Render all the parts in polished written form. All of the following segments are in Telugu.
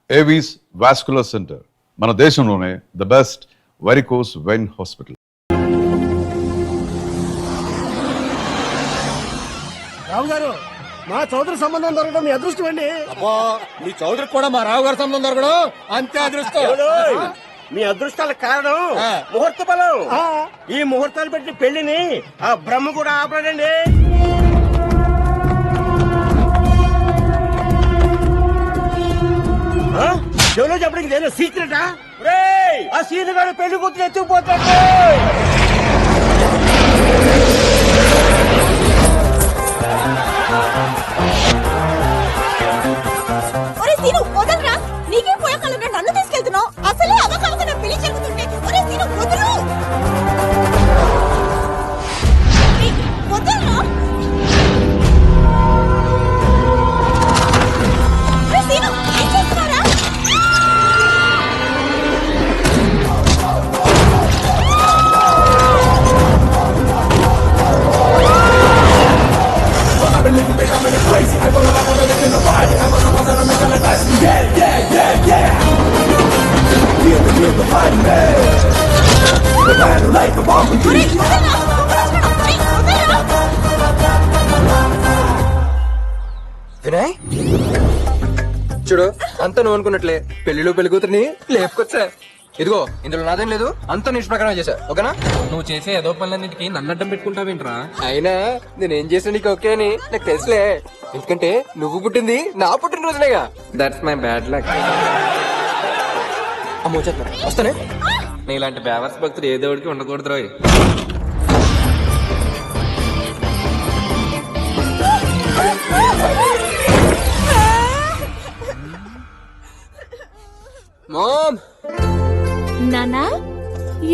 ఏవీస్ వాస్కులర్ సెంటర్ మన దేశంలోనే the best varicose vein hospital. Rao garu, మా చౌదరి సంబంధం దొరకడం మీ అదృష్టం అండి. అబ్బా, మీ చౌదరికి కూడా మా రావు గారి సంబంధం దొరకడం అంతే అదృష్టం. మీ అదృష్టాలకు కారణం ముహూర్త బలం. ఈ ముహూర్తాలు పెట్టి పెళ్లిని ఆ బ్రహ్మ కూడా ఆపలేడండి. చెవులో చెప్పడానికి ఏదో సీక్రెటా? ఆ సీన్ గారు పెళ్లి కూతురు ఎత్తుకుపోతాడు. నీకేం పోయకాలం నన్ను తీసుకెళ్తున్నావు? అసలే అవకాశం పెళ్లి జరుగుతుంటే వదలరా. వినయ్, చూడు, అంతా నువ్వు అనుకున్నట్లే పెళ్లిలో పెళ్లి కూతురిని లేపుకొచ్చా. ఇదిగో, ఇందులో నాదేం లేదు, అంతా నీ ప్రకారం చేశా. ఓకేనా? నువ్వు చేసే ఏదో పనులన్నిటికీ నన్ను అడ్డం పెట్టుకుంటావేంట్రా? అయినా నేనేం చేసా నీకు ఓకే అని నాకు తెలుసులే. ఎందుకంటే నువ్వు పుట్టింది నా పుట్టినరోజునేగా. That's my bad luck. అమ్మో, వచ్చేస్తున్నా, వస్తానే. నీలాంటి బేవర్స్ భక్తులు ఏ దేవుడికి ఉండకూడదు రోయ్. మామ్, నానా,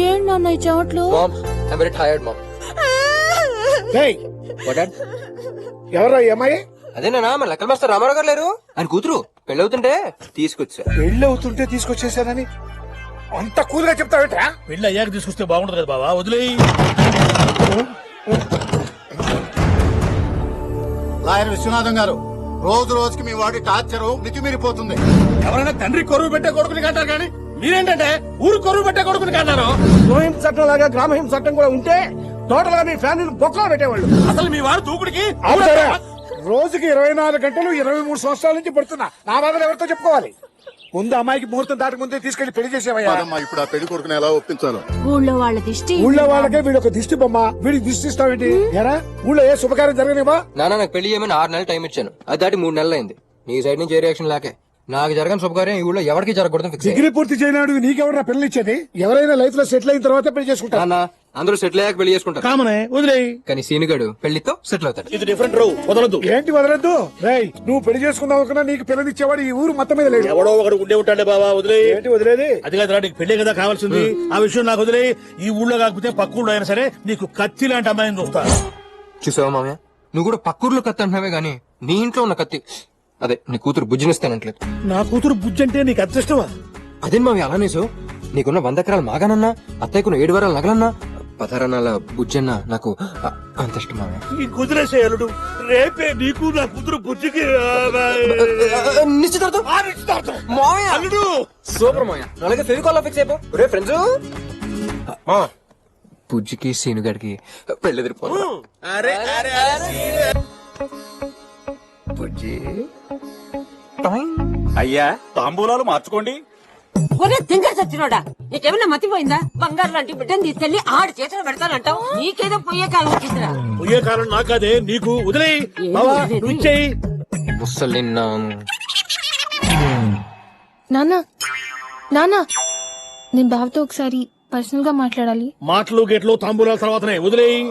ఏం నాన్న ఈ చెమట్లు? Mom, I very tired mom. ఎవరో అమ్మాయి? అదేనా మన లెక్కల మాస్టర్ రామారావు గారు లేరు, ఆయన కూతురు పెళ్లి అవుతుంటే తీసుకొచ్చా. పెళ్లి అవుతుంటే తీసుకొచ్చేసానని అంత కూల్గా చెప్తావేట్రా? పెళ్లి అయ్యాక తీసుకొస్తే బాగుంటది కదా బాబా, వదిలేయి. లాయర్ విశ్వనాథం గారు, రోజు రోజుకి మీ వాడి టార్చర్ మితిమీరిపోతుంది. ఎవరైనా తండ్రి కొరువు పెట్టే కొడుకుని కంటారు కానీ మీరేంటంటే ఊరు కొరువు పెట్టే కొడుకుని కంటారు. గృహహింస చట్టం లాగా గ్రామహింస చట్టం కూడా ఉంటే టోటల్ గా మీ ఫ్యామిలీని బొక్కలో పెట్టేవాళ్ళు. అసలు మీ వాడు దూకుడికి రోజుకి 24 గంటలు 23 సంవత్సరాల నుంచి పడుతున్నా. నా బాధలు ఎవరితో చెప్పుకోవాలి? ముందు అమ్మాయికి ముహూర్తం దాటి ముందే తీసుకెళ్లి పెళ్లి చేసేవయ్యా. ఇప్పుడు ఆ పెళ్లి కొడుకుని ఎలా ఒప్పించాలో ఊళ్ళో వాళ్ళ దిష్టి, ఊళ్ళో వాళ్ళకే వీడు ఒక దిష్టి బొమ్మ, వీడికి దిష్టి ఇస్తావేంటి? ఎరా, ఊళ్ళో ఏ శుభకార్యం జరగనివా? నాన్న, నాకు పెళ్లి చేయమని 6 నెలలు టైం ఇచ్చాను, అది దాటి 3 నెలలు అయింది. నీ సైడ్ నుంచి ఏ రియాక్షన్ లాకే. నాకు జరగని శుభకార్యం ఈ ఊళ్ళో ఎవరికి జరగకూడదు ఫిక్స్. డిగ్రీ పూర్తి చేయనాడు నీకెవరా పెళ్లి ఇచ్చేది? ఎవరైనా లైఫ్ లో సెటిల్ అయిన తర్వాత పెళ్లి చేసుకుంటారు. నాన్న, అందరూ సెటిల్ అయ్యాక పెళ్లి చేసుకుంటారు. కామనే, వదిలేయి. కానీ సీనుగాడు పెళ్లితో సెటిల్ అవుతాడు. ఇది డిఫరెంట్ రో, వదలదు. ఏంటి వదలద్దు? రేయ్, నువ్వు పెళ్లి చేసుకుందాం అనుకున్నా నీకు పిల్లనిచ్చేవాడు ఈ ఊరు మొత్తం మీద లేడు. ఎవడో ఒకడు ఉండే ఉంటాడే బాబా, వదిలేయి. ఏంటి వదిలేది? అది కాదురా, నీకు పెళ్లే కదా కావాల్సింది. ఆ విషయం నాకు వదిలేయి. ఈ ఊళ్ళో కాకపోతే పక్క ఊళ్ళో అయినా సరే నీకు కత్తి లాంటి అమ్మాయిని చూస్తా. చూసావా మామయ్య, నువ్వు కూడా పక్కూర్లో కత్తి అంటున్నావే గానీ నీ ఇంట్లో ఉన్న కత్తి, అదే నీ కూతురు బుజ్జినిస్తానంటలేదు. నా కూతురు బుజ్జి అంటే నీకు అదృష్టమా? అదేం మామయ్య అలానే సో, నీకున్న 100 ఎకరాలు మాగానన్నా, అత్తయ్యకున్న 7 వారాలు నగలన్నా, 16 అన్నాల బుజ్జన్న నాకు అంత ఇష్టం మామయ్య. ఈ కుదిరేసే అల్లుడు, రేపే నీకు నా కూతురు బుజ్జికి నిశ్చితార్థం. నిశ్చితార్థం. మామయ్య అల్లుడు సూపర్ మామయ్య, అలాగే ఫెవికాల్ ఫిక్స్ అయిపో. రే ఫ్రెండ్స్, బుజ్జికి సీనుగాడికి పెళ్లి ఎదిరిపో. బుజ్జి అయ్యా, తాంబూలాలు మార్చుకోండి. ఒరే తింగర్ సచ్చినోడా, నీకేమన్నా మతిపోయిందా? బంగారు లాంటి బిడ్డను తీసుకెళ్లి ఆడి చేతులు పెడతానంటావు. నీకేదో పోయే కాలం వచ్చిందిరా. పోయే కాలం నాకదే, నీకు వదిలేయి. ముసలి నానా, నానా, నేను బావతో ఒకసారి పర్సనల్ గా మాట్లాడాలి. మాటలు గేట్లు తాంబూలాల తర్వాతనే, వదిలేయి.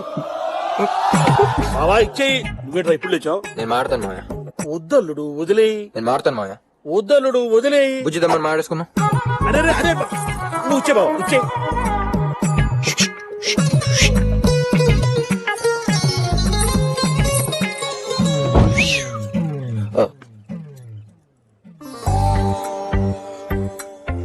బావా ఇచ్చేయి. నువ్వేట్రా ఇప్పుడు లేచావు? నేను మాడతాను మాయా. వద్దల్లుడు, వదిలేయి. నేను మాడతాను మాయా. వద్దల్లుడు, వదిలేయి. బుజ్జిదమ్మని మాడేసుకున్నా. అదే అదే, నువ్వు ఇచ్చే బావ, ఇచ్చే.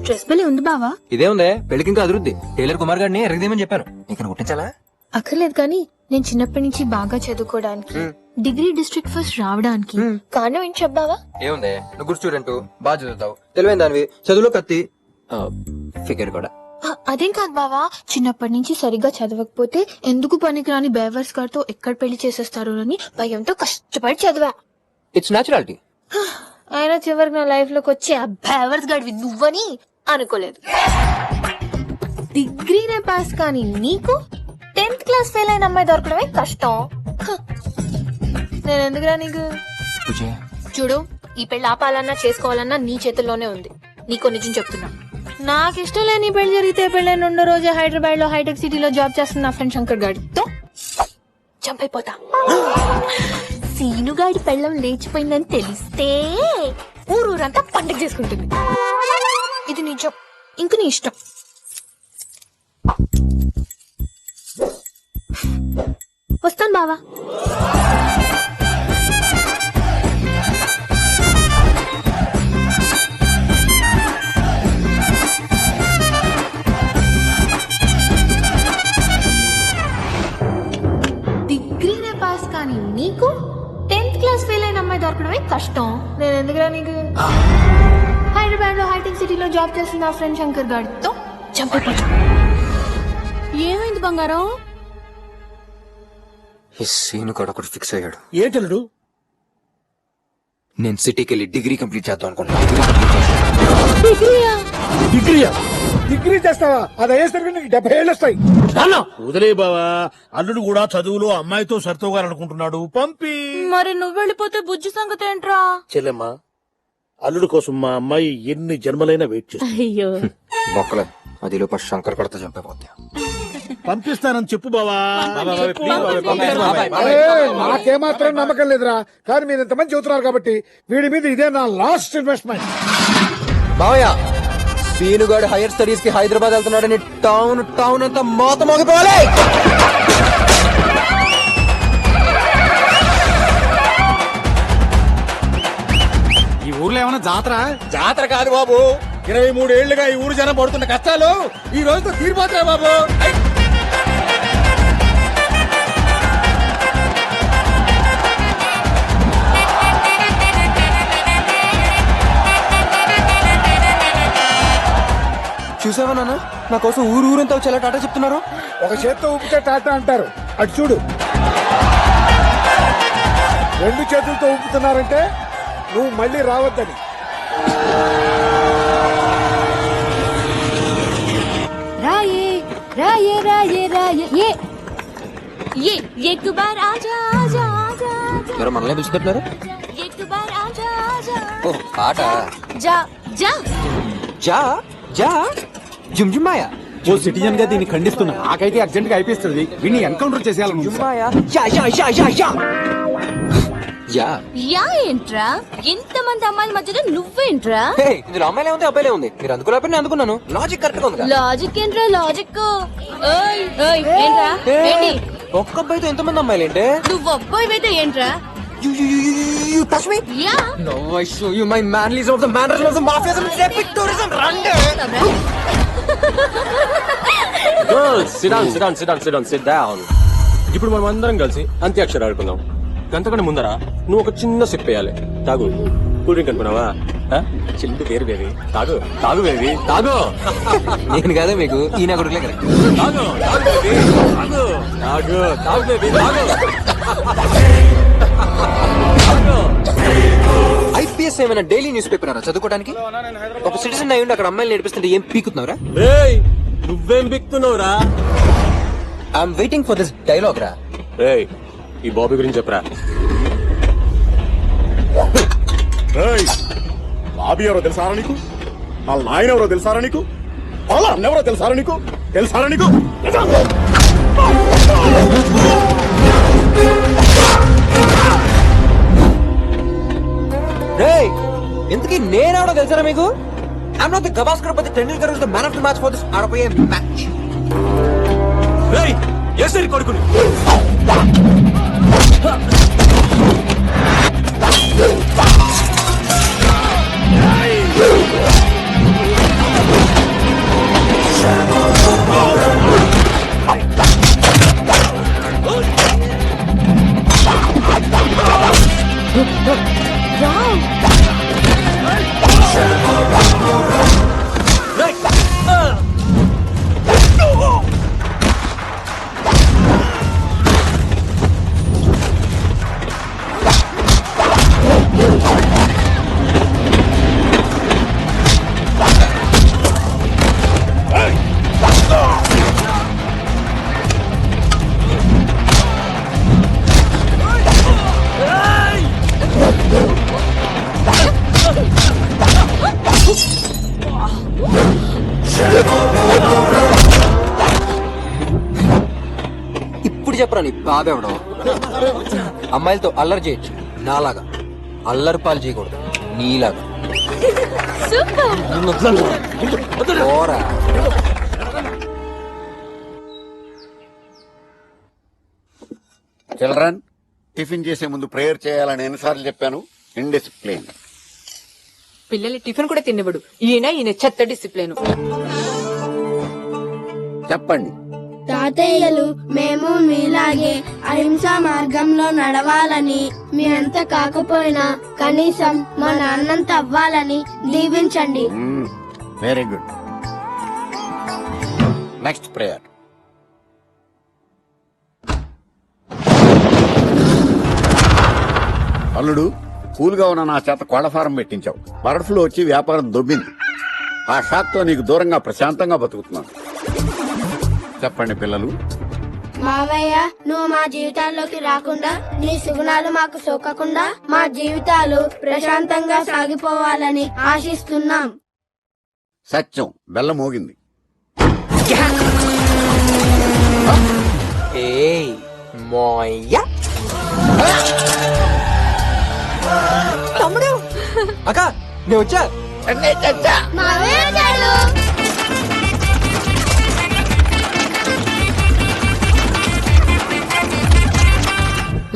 డ్రెస్ బలే ఉంది బావా. ఇదే ఉందే, పెళ్లికి ఇంకా అభివృద్ధి. టైలర్ కుమార్ గారిని ఎరగదేమని చెప్పాను. ఇక్కడ కుట్టించాలా? అక్కర్లేదు కానీ నేను చిన్నప్పటి నుంచి బాగా చదువుకోవడానికి డిగ్రీ డిస్ట్రిక్ట్ ఫస్ట్ రావడానికి కారణం ఏం చెప్పావా? ఏముంది, నువ్వు గుడ్ స్టూడెంట్, బాగా చదువుతావు, తెలివైన దానివి, చదువులో కత్తి, ఫిగర్ కూడా. అదేం కాదు బావా, చిన్నప్పటి నుంచి సరిగ్గా చదవకపోతే ఎందుకు పనికిరాని బేవర్స్ గారితో ఎక్కడ పెళ్లి చేసేస్తారు అని భయంతో కష్టపడి చదివా. It's naturality. అయినా చివరికి నా లైఫ్ లోకి వచ్చే ఆ బేవర్స్ గాడివి నువ్వని అనుకోలేదు. డిగ్రీనే పాస్ కానీ నీకు 10th క్లాస్ ఫెయిల్ అయిన అమ్మాయి దొరకడమే కష్టం. నేను ఎందుకురా నీకు? చూడు, ఈ పెళ్లి ఆపాలన్నా చేసుకోవాలన్నా నీ చేతుల్లోనే ఉంది. నీకో నిజం చెప్తున్నా, నాకు ఇష్టం లేని పెళ్లి జరిగితే పెళ్ళైన 2 రోజే హైదరాబాద్ లో హైటెక్ సిటీలో జాబ్ చేస్తున్న నా ఫ్రెండ్ శంకర్ గాడితో చంపైపోతా. సీనుగాడి పెళ్ళం లేచిపోయిందని తెలిస్తే ఊరూరంతా పండగ చేసుకుంటుంది. ఇది నిజం, ఇంక నీ ఇష్టం. వస్తాను బావా. డిగ్రీనే పాస్ కానీ నీకు 10th క్లాస్ ఫెయిల్ అయిన అమ్మాయి దొరకడమే కష్టం. నేను ఎందుకురా నీకు? హైదరాబాద్ లో హైటెక్ సిటీలో జాబ్ చేస్తున్న నా ఫ్రెండ్ శంకర్ గాడితో చంపైపోతా. ఏమైంది బంగారం? ఈ సీన్ కూడా ఒకటి ఫిక్స్ అయ్యాడు. ఏంటల్లుడు? నేను సిటీకి వెళ్ళి డిగ్రీ కంప్లీట్ చేద్దాం అనుకుంటున్నా. డిగ్రీయా? డిగ్రీ చేస్తావా? అది అయ్యేసరికి నీకు 70 ఏళ్ళు వస్తాయి. వదిలే బావా, అల్లుడు కూడా చదువులో అమ్మాయితో సరితోగాలనుకుంటున్నాడు. పంపి. మరి నువ్వు వెళ్ళిపోతే బుజ్జి సంగతి ఏంట్రా? చెల్లెమ్మా, అల్లుడు కోసం మా అమ్మాయి ఎన్ని జన్మలైనా వెయిట్ చేస్తుంది. అయ్యో, బొక్కలే, అది లోపల శంకర్ కడతా చంపైపోతా. పంపిస్తానని చెప్పు బావా. నాకేమాత్రం నమ్మకం లేదురా, కానీ మీరు ఇంతమంది చెబుతున్నారు కాబట్టి వీడి మీద ఇదే నా లాస్ట్ ఇన్వెస్ట్మెంట్. బావయ్య, సీనుగాడు హైయర్ స్టడీస్ కి హైదరాబాద్ వెళ్తున్నాడని టౌన్ అంతా మోత మోగిపోవాలి. ఈ ఊర్లో ఏమైనా జాతర? జాతర కాదు బాబు, 23 ఏళ్లుగా ఈ ఊరు జనం పడుతున్న కష్టాలు ఈ రోజుతో తీరిపోతాయి బాబు. చూసావా నాన్న, నా కోసం ఊరంతా వచ్చి ఎలా టాటా చెప్తున్నారు. ఒక చేత్తో ఊపితే టాటా అంటారు, అటు చూడు. 2 చేతులతో ఊపుతున్నారంటే నువ్వు మళ్ళీ రావద్దని. రాయే రాయే రాయే రాయే ఏ ये एक बार आजा आजा आजा ఎవరో మనల్ని పిలుస్తున్నారు. एक बार आजा आजा ఓ పాట. जा जा జా జా జుమ్జుమాయా ఓ సిటిజన్ గా దీన్ని ఖండిస్తున్నా. నాకైతే అర్జెంట్ గా అయిపోతుంది. వీడిని ఎన్కౌంటర్ చేసేయాలను. జుమ్మాయా యా యా యా యా యా యా. యా ఏంట్రా? ఇంతమంది అమ్మాయిల మధ్యలో నువ్వేంట్రా? హే, ఇందులో అమ్మాయిలే ఉంది, అబ్బాయిలే ఉంది. మీరు అందుకోలేకపోతే నేను అందుకున్నాను. లాజిక్ కరెక్ట్ గా ఉంది. లాజిక్ ఏంట్రా లాజిక్? ఓయ్ ఓయ్ ఏంట్రా? ఏంటి? ఒక్క అబ్బాయితో ఎంతమంది అమ్మాయిలు ఏంటే? నువ్వు అబ్బాయివైతే ఏంట్రా? You touch me? Yeah No, I show you my manlyism of the mannerism of the mafiaism, epic tourism. Run! SIT down. ఇప్పుడు మనం అందరం కలిసి అంత్యాక్షరి ఆడుకుందాం. అంతకంటే ముందర నువ్వు ఒక చిన్న సిప్ వేయాలి. తాగు. కూల్ డ్రింక్ అనుకున్నావా? చిల్లు పేరు బేబీ. తాగు తాగు బేబీ తాగు. నేను కాదా మీకు ఈయన కొడుకులే కదా. తాగు తాగు బేబీ తాగు తాగు తాగు బేబీ తాగు. ఐపీఎస్ ఏమైనా డైలీ న్యూస్ పేపర్ అరా చదువుకోవడానికి? ఒక సిటిజన్ అయ్యి ఉండి అక్కడ అమ్మాయిలు నేర్పిస్తుంటే ఏం పీకుతున్నావురా? ఏయ్, నువ్వేం బిక్తున్నావురా? I'm waiting for this dialogue రా. ఏయ్, ఈ బాబీ గురించి చెప్పరా. బాబీ ఎవరో తెలుసారా నీకు? వాళ్ళ నాయన ఎవరో తెలుసారా నీకు? వాళ్ళ అన్న ఎవరో తెలుసారా నీకు? తెలుసారా నీకు? రేయ్, ఇంతకీ నేనాడో తెలుసారా మీకు? I'm not the Gavaskar but the Tendulkar is the man of the match for this ఆడపోయే మ్యాచ్. ఏయ్, ఏసరి కొడుకుని. ఇప్పుడు చెప్పరా నీ బాబెవడో. అమ్మాయిలతో అల్లరి చేయొచ్చు, నాలాగా అల్లరి పాలు చేయకూడదు, నీలాగా. పోరా. చిల్డ్రన్, టిఫిన్ చేసే ముందు ప్రేయర్ చేయాలని ఎన్నిసార్లు చెప్పాను? ఇండిసిప్లిన్. పిల్లలు టిఫిన్ కూడా తినబడు. ఈయన చెత్త డిసిప్లిన్. చెప్పండి. తాతయ్యలు మేము మీలాగే అహింసా మార్గంలో నడవాలని, మీ అంత కాకపోయినా కనీసం మా నాన్నంత అవ్వాలని దీవించండి. Very good. Next prayer. అల్లుడు, కూల్ గా ఉన్న నా చేత కోళ్ల ఫారం పెట్టించావు. బర్డ్ ఫ్లూ వచ్చి వ్యాపారం దొబ్బింది. ఆ షాక్ తో నీకు దూరంగా ప్రశాంతంగా బతుకుతున్నాను. చెప్పండి పిల్లలు. మావయ్య, నువ్వు మా జీవితాల్లోకి రాకుండా, నీ సుగుణాలు మాకు సోకకుండా మా జీవితాలు ప్రశాంతంగా సాగిపోవాలని ఆశిస్తున్నాం. సత్యం. బెల్ల మోగింది. ఏయ్ మోయ్య. తమ్ముడు అక్క నేను వచ్చా.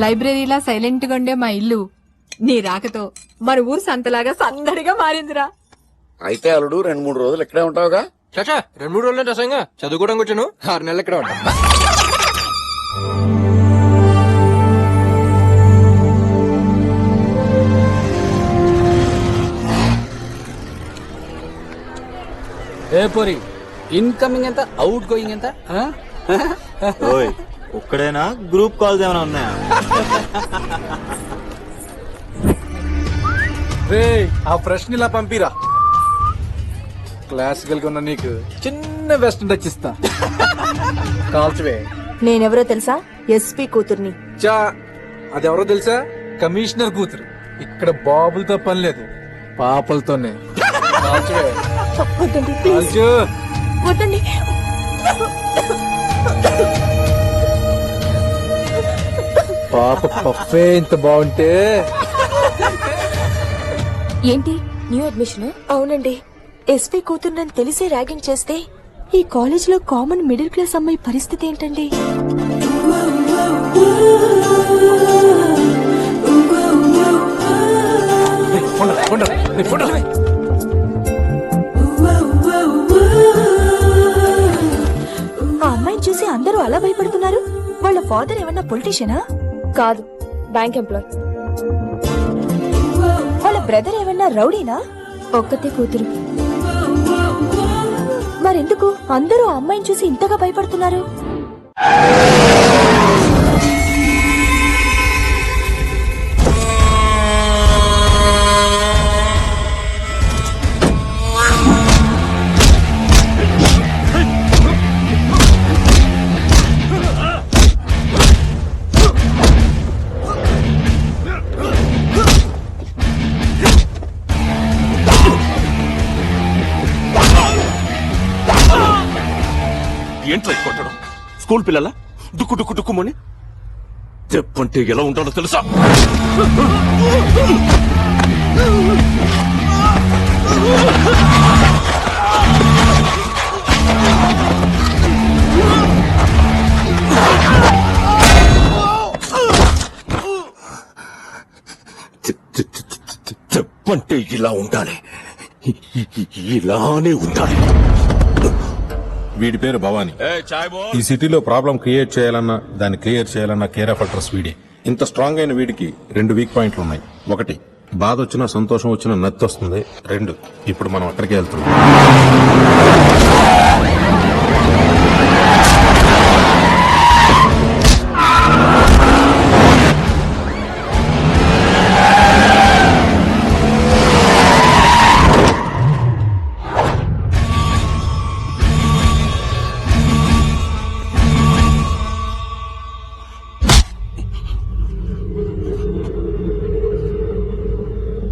లైబ్రరీలా సైలెంట్ గా ఉండే మా ఇల్లు నీ రాకతో మన ఊరు సంతలాగా సందడిగా మారిందిరా. అయితే అల్లుడు 2-3 రోజులు ఇక్కడే ఉంటావుగా? చాచా 2-3 రోజులు రసంగా చదువుకోవడానికి వచ్చాను. 6 నెలలు ఇక్కడ ఉంటా. ఏ పోరి, ఇన్కమింగ్ ఎంత, అవుట్ గోయింగ్ ఎంత? ఒక్కడేనా? గ్రూప్ కాల్స్ ఏమైనా ఉన్నాయా? రే, ఆ ప్రశ్న ఇలా పంపిరా. క్లాసికల్ గా ఉన్న నీకు చిన్న వెస్టర్న్ టచ్ ఇస్తా. కాల్చవే. నేనెవరో తెలుసా? ఎస్పీ కూతుర్ని. చా, అదెవరో తెలుసా? కమిషనర్ కూతురు. ఇక్కడ బాబులతో పని లేదు, పాపలతోనే. కాల్చవే. వద్దండి ప్లీజ్. కాల్చు. వద్దండి. పాప పఫే ఇంత బాగుంటే. ఏంటి న్యూ అడ్మిషన్? అవునండి. ఎస్పీ కూతుర్నని తెలిసి ర్యాగింగ్ చేస్తే ఈ కాలేజ్ లో కామన్ మిడిల్ క్లాస్ అమ్మాయి పరిస్థితి ఏంటండి? ఆ అమ్మాయిని చూసి అందరూ అలా భయపడుతున్నారు. వాళ్ళ ఫాదర్ ఏమన్నా పొలిటీషియనా? కాదు, బ్యాంక్ ఎంప్లాయ్. వాళ్ళ బ్రదర్ ఏమన్నా రౌడీనా? ఒక్కతే కూతురు. మరెందుకు అందరూ ఆ అమ్మాయిని చూసి ఇంతగా భయపడుతున్నారు? ఏంట్రా కొట్టడం? స్కూల్ పిల్లల డుక్కు డుక్కు డుక్కుమని చెప్పంటే ఎలా ఉంటాడో తెలుసా? చెప్పంటే ఇలా ఉండాలి, ఇలానే ఉండాలి. వీడి పేరు భవానీ. ఈ సిటీలో ప్రాబ్లం క్రియేట్ చేయాలన్నా, దాన్ని క్లియర్ చేయాలన్నా కేర్ ఆఫ్ అడ్రస్ వీడే. ఇంత స్ట్రాంగ్ అయిన వీడికి 2 వీక్ పాయింట్లు ఉన్నాయి. 1, బాధ వచ్చినా సంతోషం వచ్చినా నత్తి వస్తుంది. 2, ఇప్పుడు మనం అక్కడికి వెళ్తున్నాం.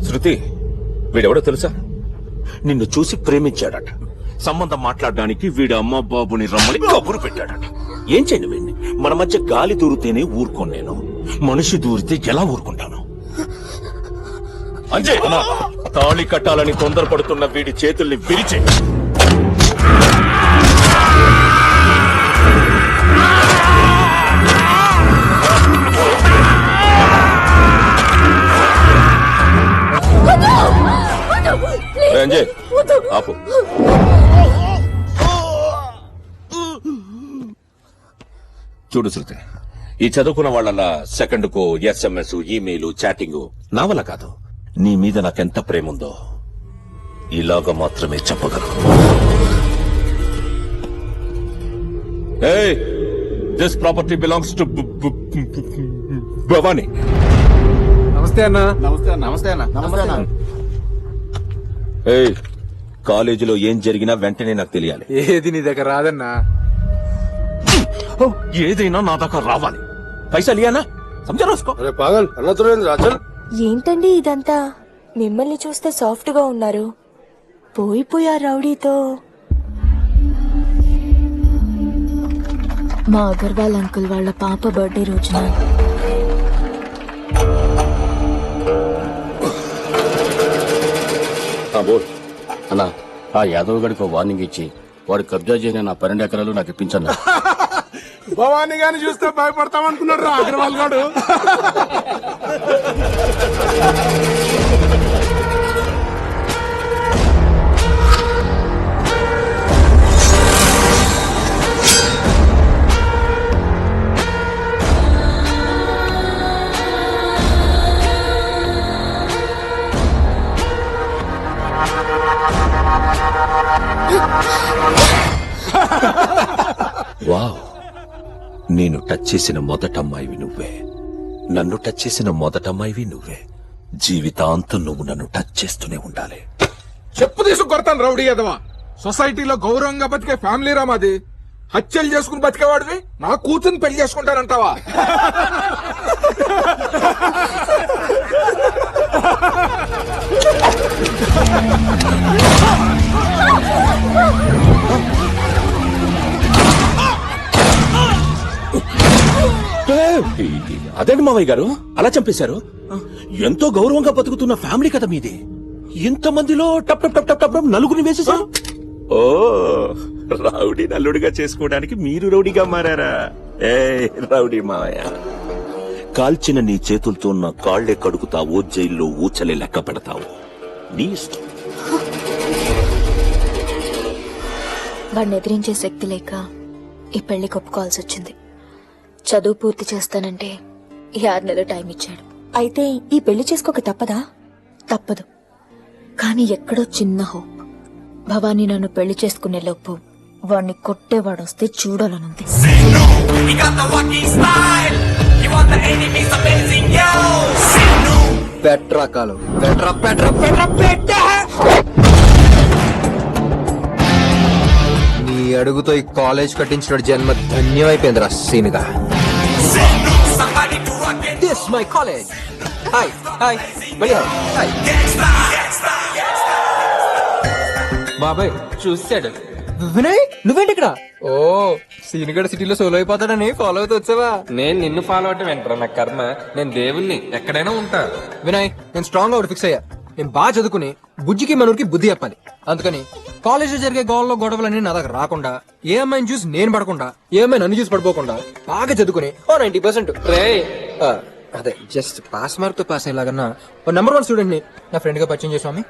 శృతి, వీడెవడో తెలుసా? నిన్ను చూసి ప్రేమించాడట. సంబంధం మాట్లాడడానికి వీడి అమ్మ బాబుని రమ్మని కబురు పెట్టాడట. ఏం చేయను వీడిని? మన మధ్య గాలి దూరితేనే ఊరుకోను నేను, మనిషి దూరితే ఎలా ఊరుకుంటాను? అంజయ్, తాళి కట్టాలని తొందరపడుతున్న వీడి చేతుల్ని విరిచే. అంజయ్, ఆపు. చూడు శృతి, ఈ చదువుకున్న వాళ్ళ సెకండ్ కో SMS, ఈమెయిల్, చాటింగ్ నా వల్ల కాదు. నీ మీద నాకెంత ప్రేమ ఉందో ఇలాగ మాత్రమే చెప్పగలను. This property belongs to Bhavani. నమస్తే అన్న. నమస్తే అన్న. కాలేజీలో ఏం జరిగినా వెంటనే నాకు తెలియాలి. ఏది నీ దగ్గర రాదన్నా. ఏదైనా నా దాకా రావాలి. పైసలు ఇయ్యానా? సమజా రాసుకో. పాగల్ అన్నతో ఏంటండి ఇదంతా? మిమ్మల్ని చూస్తే సాఫ్ట్ గా ఉన్నారు, పోయిపోయా రౌడీతో. మా అగర్వాల్ అంకుల్ వాళ్ళ పాప బర్త్డే రోజున అన్నా, ఆ యాదవ్ గడికి వార్నింగ్ ఇచ్చి వాడు కబ్జా చేయని నా 12 ఎకరాలు నాకు ఇప్పించన్నా. భవానీ గాని చూస్తే భయపడతామనుకున్నాడు రా అగ్రవాల్ గాడు. వావ్, నేను టచ్ చేసిన మొదట అమ్మాయివి నువ్వే, నన్ను టచ్ చేసిన మొదట అమ్మాయివి నువ్వే. జీవితాంతం నువ్వు నన్ను టచ్ చేస్తూనే ఉండాలి. చెప్పు తీసుకు కొడతాను రౌడీ యాదవా. సొసైటీలో గౌరవంగా బతికే ఫ్యామిలీ రా మాది. హత్యలు చేసుకుని బతికేవాడివి నా కూతుర్ని పెళ్లి చేసుకుంటానంటావా? అదేంటి మావయ్య గారు అలా చంపేశారు? ఎంతో గౌరవంగా బతుకుతున్న ఫ్యామిలీ కదా మీది. ఇంతమందిలో టప్ టప్ టప్ టప్ టప్ నలుగురిని వేసేశారు. ఓ, రౌడీ నల్లుడిగా చేసుకోవడానికి మీరు రౌడీగా మారారా? ఏ రౌడీ మావయ్య, కాల్చిన నీ చేతులతో నా కాళ్లే కడుగుతావో, జైల్లో ఊచలే లెక్క పెడతావు, నీ ఇష్టం. వాడిని ఎదిరించే శక్తి లేక ఈ పెళ్లి ఒప్పుకోవాల్సి వచ్చింది. చదువు పూర్తి చేస్తానంటే 6 నెలలు టైం ఇచ్చాడు. అయితే ఈ పెళ్లి చేసుకోక తప్పదా? తప్పదు. కానీ ఎక్కడో చిన్న హోప్. భవానీ నన్ను పెళ్లి చేసుకునే లోపు వాడిని కొట్టేవాడొస్తే చూడాలనుంది. పెట్రా కాలు పెట్రా పెట్రా పెట్రా పెట్ట. నీ అడుగుతో ఈ కాలేజ్ కట్టించిన జన్మ ధన్యమైపోయిందిరా సీనుగా. This my college. Hi hi hi. బాబాయ్ చూసాడు. వినయ్ నువ్వేంటి ఇక్కడ? ఓ, సీనుగడ సిటీలో సోలో అయిపోతాడని ఫాలో అవుతూ వచ్చావా? నేను నిన్ను ఫాలో అవటం ఏంట్రా నా కర్మ. నేను దేవుణ్ణి, ఎక్కడైనా ఉంటా. వినయ్, నేను స్ట్రాంగ్ గా ఒకటి ఫిక్స్ అయ్యా. నేను బాగా చదువుకుని బుజ్జికి మనూరికి బుద్ధి చెప్పాలి. అందుకని కాలేజీలో జరిగే గోళ్ళలో గొడవలన్నీ నా దగ్గర రాకుండా, ఏ అమ్మాయిని చూసి నేను పడకుండా, ఏ అమ్మాయి నన్ను చూసి పడిపోకుండా బాగా చదువుకుని 90% అదే జస్ట్ పాస్ మార్క్ తో పాస్ అయ్యేలాగన్నా నెంబర్ 1 స్టూడెంట్ ని నా ఫ్రెండ్ గా పరిచయం చేసామి.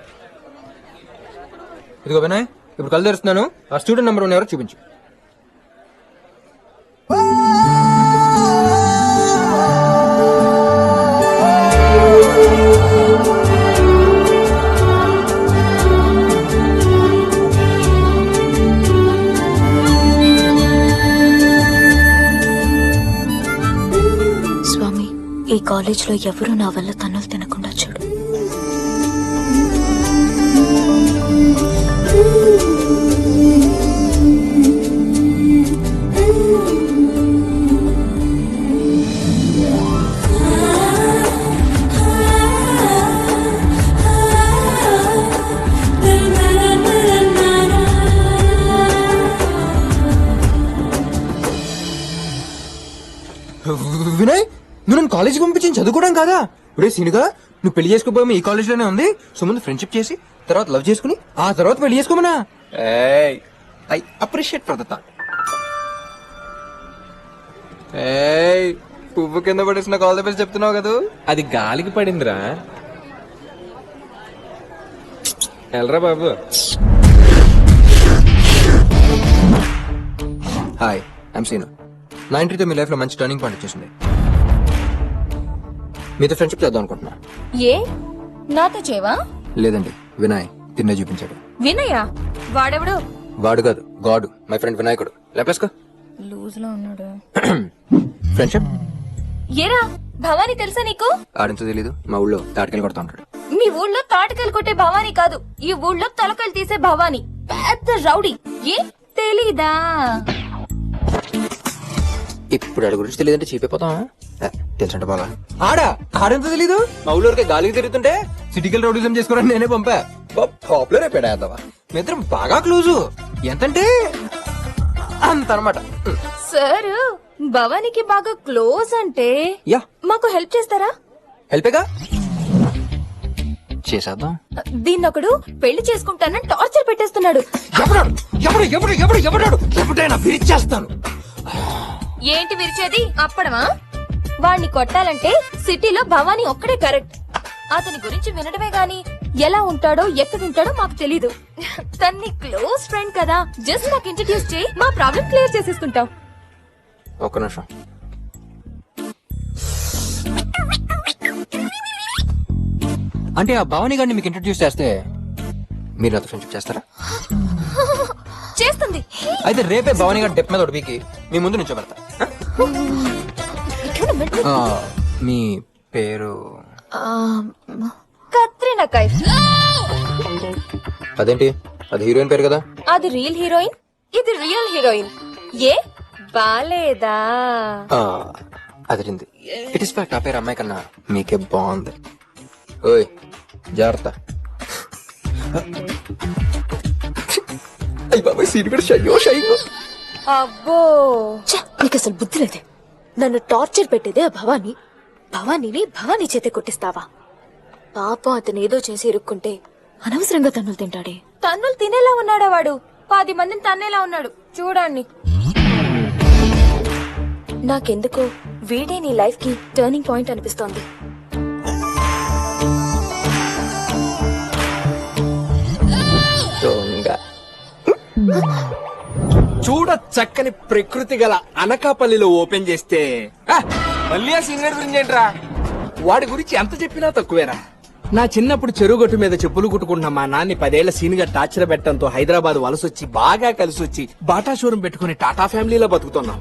ఇదిగో వినయ్, ఇప్పుడు కళ్ళు తెరుస్తున్నాను. ఆ స్టూడెంట్ నెంబర్ 1 ఎవరో చూపించు. స్వామి, ఈ కాలేజ్లో ఎవరూ నా వల్ల తన్నులు తినకుండా చూడు. వినయ్ నువ్వు నన్ను కాలేజీకి పంపించి చదువుకోవడం కాదా? ఇప్పుడే సీనుగా నువ్వు పెళ్లి చేసుకోబోయే ఈ కాలేజ్ లోనే ఉంది. సో ముందు ఫ్రెండ్షిప్ చేసి తర్వాత లవ్ చేసుకుని ఆ తర్వాత పెళ్లి చేసుకోమనా? I appreciate for the thought. పువ్వు కింద పడేసిన కాల్ ద బెస్ట్ చెప్తున్నావు కదా. అది గాలికి పడిందిరా. ఎల్రా బాబు. Hi I'm Seenu. నా ఎంట్రీతో మీ లైఫ్ లో మంచి టర్నింగ్ పాయింట్ వచ్చేసింది. మీతో ఫ్రెండ్షిప్ చేద్దాం అనుకుంటున్నా. ఏ నాతో చేవా? లేదండి, వినయ్ తిన్నే చూపించాడు. వినయా? వాడెవడు? వాడు కాదు, గాడు. మై ఫ్రెండ్ వినాయకుడు. లేపేసుకో. లూజ్ లో ఉన్నాడు. ఫ్రెండ్షిప్ ఏరా భవానీ తెలుసా నీకు? ఆడించో తెలీదు, మా ఊళ్ళో తాటికెళ్ళి కొడతా ఉంటాడు. మీ ఊళ్ళో తాటకాయలు కొట్టే భవానీ కాదు, ఈ ఊళ్ళో తలకాయలు తీసే భవానీ. పెద్ద రౌడీ. ఏ తెలీదా? ఇప్పుడు ఆడి గురించి తెలియదంటే చీపైపోతాం. తెలుసంట బాగా ఆడెంత తెలీదు. మా ఊళ్ళోకి గాలికి తిరుగుతుంటే సిటికల్ రౌడీజం చేసుకోవడానికి నేనే పంపా. పాపులర్ అయిపోయావా? మిత్రం బాగా క్లోజు. ఎంతంటే అంత అనమాట. సార్ భవానీకి బాగా క్లోజ్ అంటే యా, మాకు హెల్ప్ చేస్తారా? హెల్పేగా చేసేద్దాం. దీన్నొకడు పెళ్లి చేసుకుంటానని టార్చర్ పెట్టేస్తున్నాడు. ఎవడాడు ఎవడు ఎవడు ఎవడు ఎవడాడు ఎవడైనా విరిచేస్తాను. ఏంటి విరిచేది? అప్పడమా? వాణ్ణి కొట్టాలంటే సిటీలో భవానీ ఒక్కడే కరెక్ట్. అతని గురించి వినడమే గాని ఎలా ఉంటాడో ఎక్కడుంటాడో మాకు తెలీదు. తన్ని క్లోజ్ ఫ్రెండ్ కదా, జస్ట్ నాకు ఇంట్రడ్యూస్ చేయి, మా ప్రాబ్లం క్లియర్ చేసేస్తుంటాం. ఒక్క నిమిషం. అంటే ఆ భవానీ గారిని మీకు ఇంట్రడ్యూస్ చేస్తే మీరు నాతో ఫ్రెండ్షిప్ చేస్తారా? చేస్తుంది. అయితే రేపే భవానీ గారి డెప్ మీద ఒడిపీకి మీ ముందు నుంచో పెడతా. మీ పేరు? కత్రినా కైఫ్. అదేంటి, అది హీరోయిన్ పేరు కదా? అది రియల్ హీరోయిన్, ఇది రియల్ హీరోయిన్. ఏ బాలేదా? అదిరింది. ఇట్ ఇస్ ఫ్యాక్ట్ ఆ పేరు అమ్మాయి కన్నా మీకే బాగుంది. ఓయ్ జాగ్రత్త. అయ్యి బాబాయ్ సీట్ కూడా షయ్యో షయ్యో. అబ్బో నీకు అసలు బుద్ధి లేదే. నన్ను టార్చర్ పెట్టేదే ఆ భవానీ. భవానీని భవానీ చేతే కొట్టిస్తావా? పాపం అతను ఏదో చేసి ఇరుక్కుంటే అనవసరంగా తన్నులు తింటాడే. తన్నులు తినేలా ఉన్నాడా వాడు? 10 మందిని తన్నేలా ఉన్నాడు చూడండి. నాకెందుకో వీడే నీ లైఫ్ కి టర్నింగ్ పాయింట్ అనిపిస్తోంది. చూడ చక్కని ప్రకృతి గల అనకాపల్లిలో ఓపెన్ చేస్తే మళ్ళీ ఆ సీనియర్ గురించి ఏంట్రా? వాడి గురించి ఎంత చెప్పినా తక్కువేరా. నా చిన్నప్పుడు చెరుగొట్టు మీద చెప్పులు కుట్టుకుంటున్న మా నాన్ని 10 ఏళ్ల సీనిగా టార్చర్ పెట్టడంతో హైదరాబాద్ వలసొచ్చి బాగా కలిసి వచ్చి బాటా షోరూమ్ పెట్టుకుని టాటా ఫ్యామిలీలో బతుకుతున్నాం.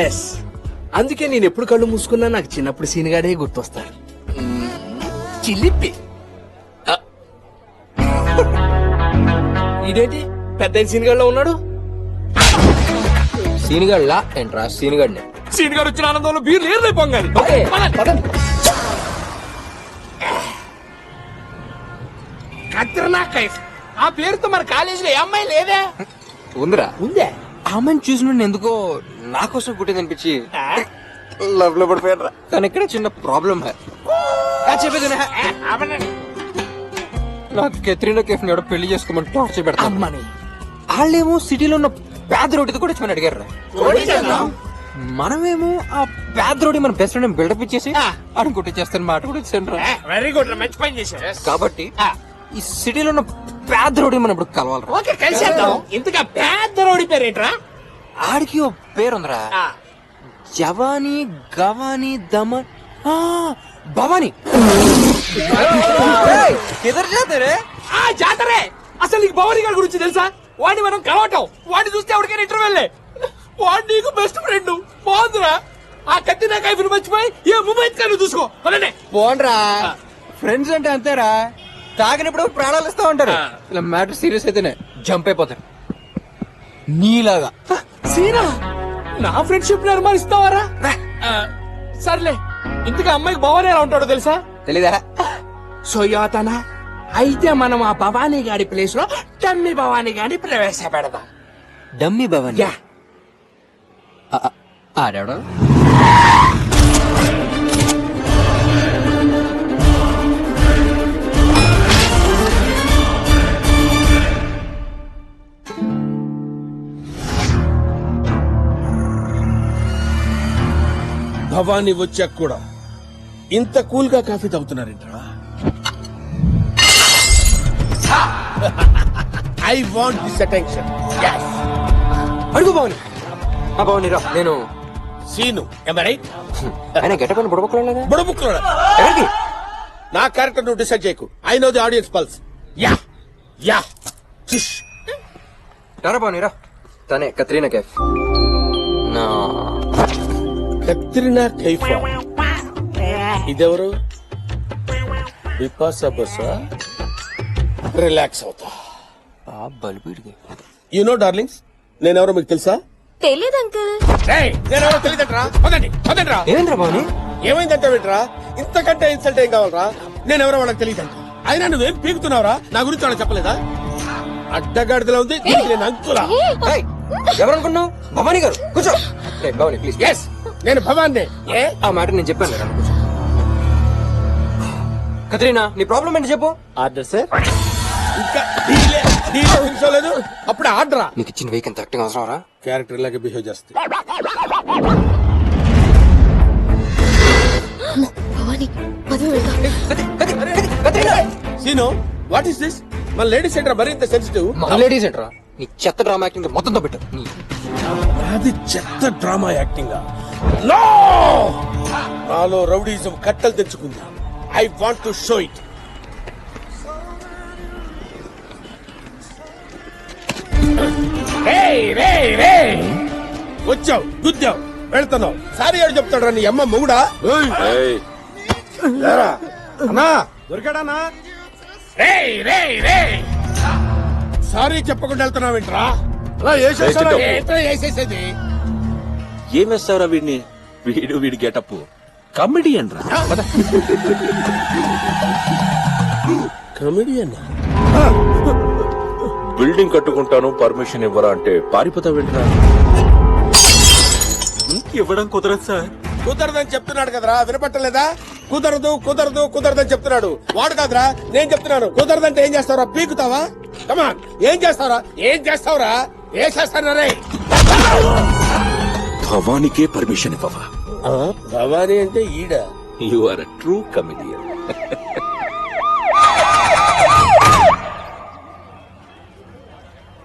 ఎస్, అందుకే నేను ఎప్పుడు కళ్ళు మూసుకున్నా నాకు చిన్నప్పుడు సీనిగాడే గుర్తొస్తాడు. చిల్లిప్పి ఇదేంటి పెద్ద సీనిగాడిలో ఉన్నాడు? సీనిగాడ్లా ఏంట్రా? సీనిగాడిని. సీనిగాడు వచ్చిన ఆనందంలో బీర్ లేదు పొంగాలి. కత్రినా కైఫ్ ఆ పేరుతో మన కాలేజీలో ఏ అమ్మాయి లేదే? ఉందిరా, ఉందే. ఆ అమ్మాయిని చూసిన ఎందుకో నా కోసం పుట్టింది అనిపించి లవ్ లో పడిపోయాడు. కానీ ఇక్కడ చిన్న ప్రాబ్లం చెప్పేది నాకు కెత్రీనా కేఫ్ ని పెళ్లి చేసుకోమని టార్చర్ పెడతాను. వాళ్ళేమో సిటీలో ఉన్న పేద రోడ్డు కూడా ఇచ్చి అడిగారు. మనమేమో ఆ పేద రోడ్డు మన బెస్ట్ ఫ్రెండ్ బిల్డప్ ఇచ్చేసి అనుకుంటే చేస్తాను మాట కూడా ఇచ్చాను. వెరీ గుడ్, మంచి పని చేశారు. కాబట్టి ఈ సిటీలో ఉన్న పేద రోడ్డు మనం ఇప్పుడు కలవాలి. ఓకే కలిసేద్దాం. ఇంతగా పేద రోడ్డు పేరు ఏంట్రా? ఆడికి ఓ పేరుందిరా, జవానీ గవానీ దమ భవానీ. జాతరే. అసలు నీకు భవానీ గారి గురించి తెలుసా? వాడిని మనం కలవటం, వాడిని చూస్తే ఎవరికైనా ఇంటర్వెల్ వాడు నీకు బెస్ట్ ఫ్రెండ్. బాగుందిరా. ఆ కత్తినా కైఫ్ని మర్చిపోయి ఏ ముంబై కానీ చూసుకో. పోన్రా, ఫ్రెండ్స్ అంటే అంతేరా, తాగినప్పుడు ప్రాణాలు ఇస్తా ఉంటారు. ఇలా మ్యాటర్ సీరియస్ అయితేనే జంప్ అయిపోతారు. నీలాగా సీనా నా ఫ్రెండ్షిప్ నిర్మాణిస్తావారా? సర్లే, ఇంతగా అమ్మాయికి భవానీ ఎలా ఉంటాడో తెలుసా? తెలీదా? సోయాతనా. అయితే మనం ఆ భవానీ గారి ప్లేస్ లో డమ్మీ భవానీ గారిని ప్రవేశపెడదాం. డమ్మీ భవానీ ఆడాడు భవానీ వచ్చాక కూడా ఇంత కూల్ గా కాఫీ తాగుతున్నారేంట్రా? I want this attention. అడుగు భవాని. భవాని రా, నేను సీను రైట్? ఆయన గెటప్ అని బుడబుక్కలేదా? బుడబుక్కులో ఎవరికి? నా క్యారెక్టర్ నువ్వు డిసైడ్ చేయకు. I know the audience pulse. Yeah yeah రా భవాని రా. తనే కత్రీనా కైఫ్. నా కత్రినా కైఫ్. ఇదెవరు? బిపాసా బసా. రిలాక్స్ అవుతా. బలిపీడికి యు నో డార్లింగ్స్, నేనెవరో మీకు తెలుసా? తెలియదు అంకుల్. నేనెవరో తెలియదంటరా? పదండి పదండి. ఏమైందిరా భవాని? ఏమైందంటే వింటరా, ఇంతకంటే ఇన్సల్ట్ ఏం కావాలరా? నేనెవరో వాళ్ళకి తెలియదంట. అయినా నువ్వేం పీకుతున్నావురా? నా గురించి వాళ్ళకి చెప్పలేదా? అడ్డగాడిదలా ఉంది దీనికి నేను అంకులా. ఎవరనుకున్నావు? భవాని గారు కూర్చో. భవాని ప్లీజ్. ఎస్, నేను భవాన్ని. ఆ మాట నేను చెప్పాను కదా. కూర్చో. కత్రీనా, నీ ప్రాబ్లం ఏంటి చెప్పు. Order sir. ఇంకా లేదు, అప్పుడే ఆర్డరా? నీకు ఇచ్చిన వీక్ ఎంత యాక్టింగ్ అవసరం రా? క్యారెక్టర్ లాగా బిహేవ్ చేస్తే. భవాని పదవి వెళ్దాం. Seenu, what is this? మన లేడీస్ సెంటర్ మరింత సెన్సిటివ్. మన లేడీస్ ఏంట్రా? నీ చెత్త డ్రామా యాక్టింగ్ మొత్తంతో పెట్టు. అది చెత్త డ్రామా యాక్టింగ్. నాలో రౌడీజం కట్టలు తెచ్చుకుంది. I want to show it. వచ్చావు, గుద్దావు, వెళ్తున్నావు. సారీ ఏడు చెప్తాడు నీ అమ్మ మొగుడా? అన్నా దొరికాడానా? సారీ చెప్పకుండా వెళ్తున్నావేంట్రా? వేసేసేది. ఏం వేస్తావురా వీడిని? వీడి గెటప్ కమెడియన్ రా. కమెడియన్. బిల్డింగ్ కట్టుకుంటాను పర్మిషన్ ఇవ్వరా అంటే పారిపోతావేంట్రా? ఇవ్వడం కుదరదు సార్. కుదరదని చెప్తున్నాడు కదరా, వినపట్టలేదా? కుదరదు కుదరదు కుదరదని చెప్తున్నాడు. వాడు కాదురా, నేను చెప్తున్నాను. కుదరదంటే ఏం చేస్తావురా? పీకుతావా? కమాన్, ఏం చేస్తావురా? ఏం చేస్తావురా? ఏ చేస్తానరే? భవానీకే పర్మిషన్ ఇవ్వవా? భవానీ అంటే ఈడ. You are a true comedian.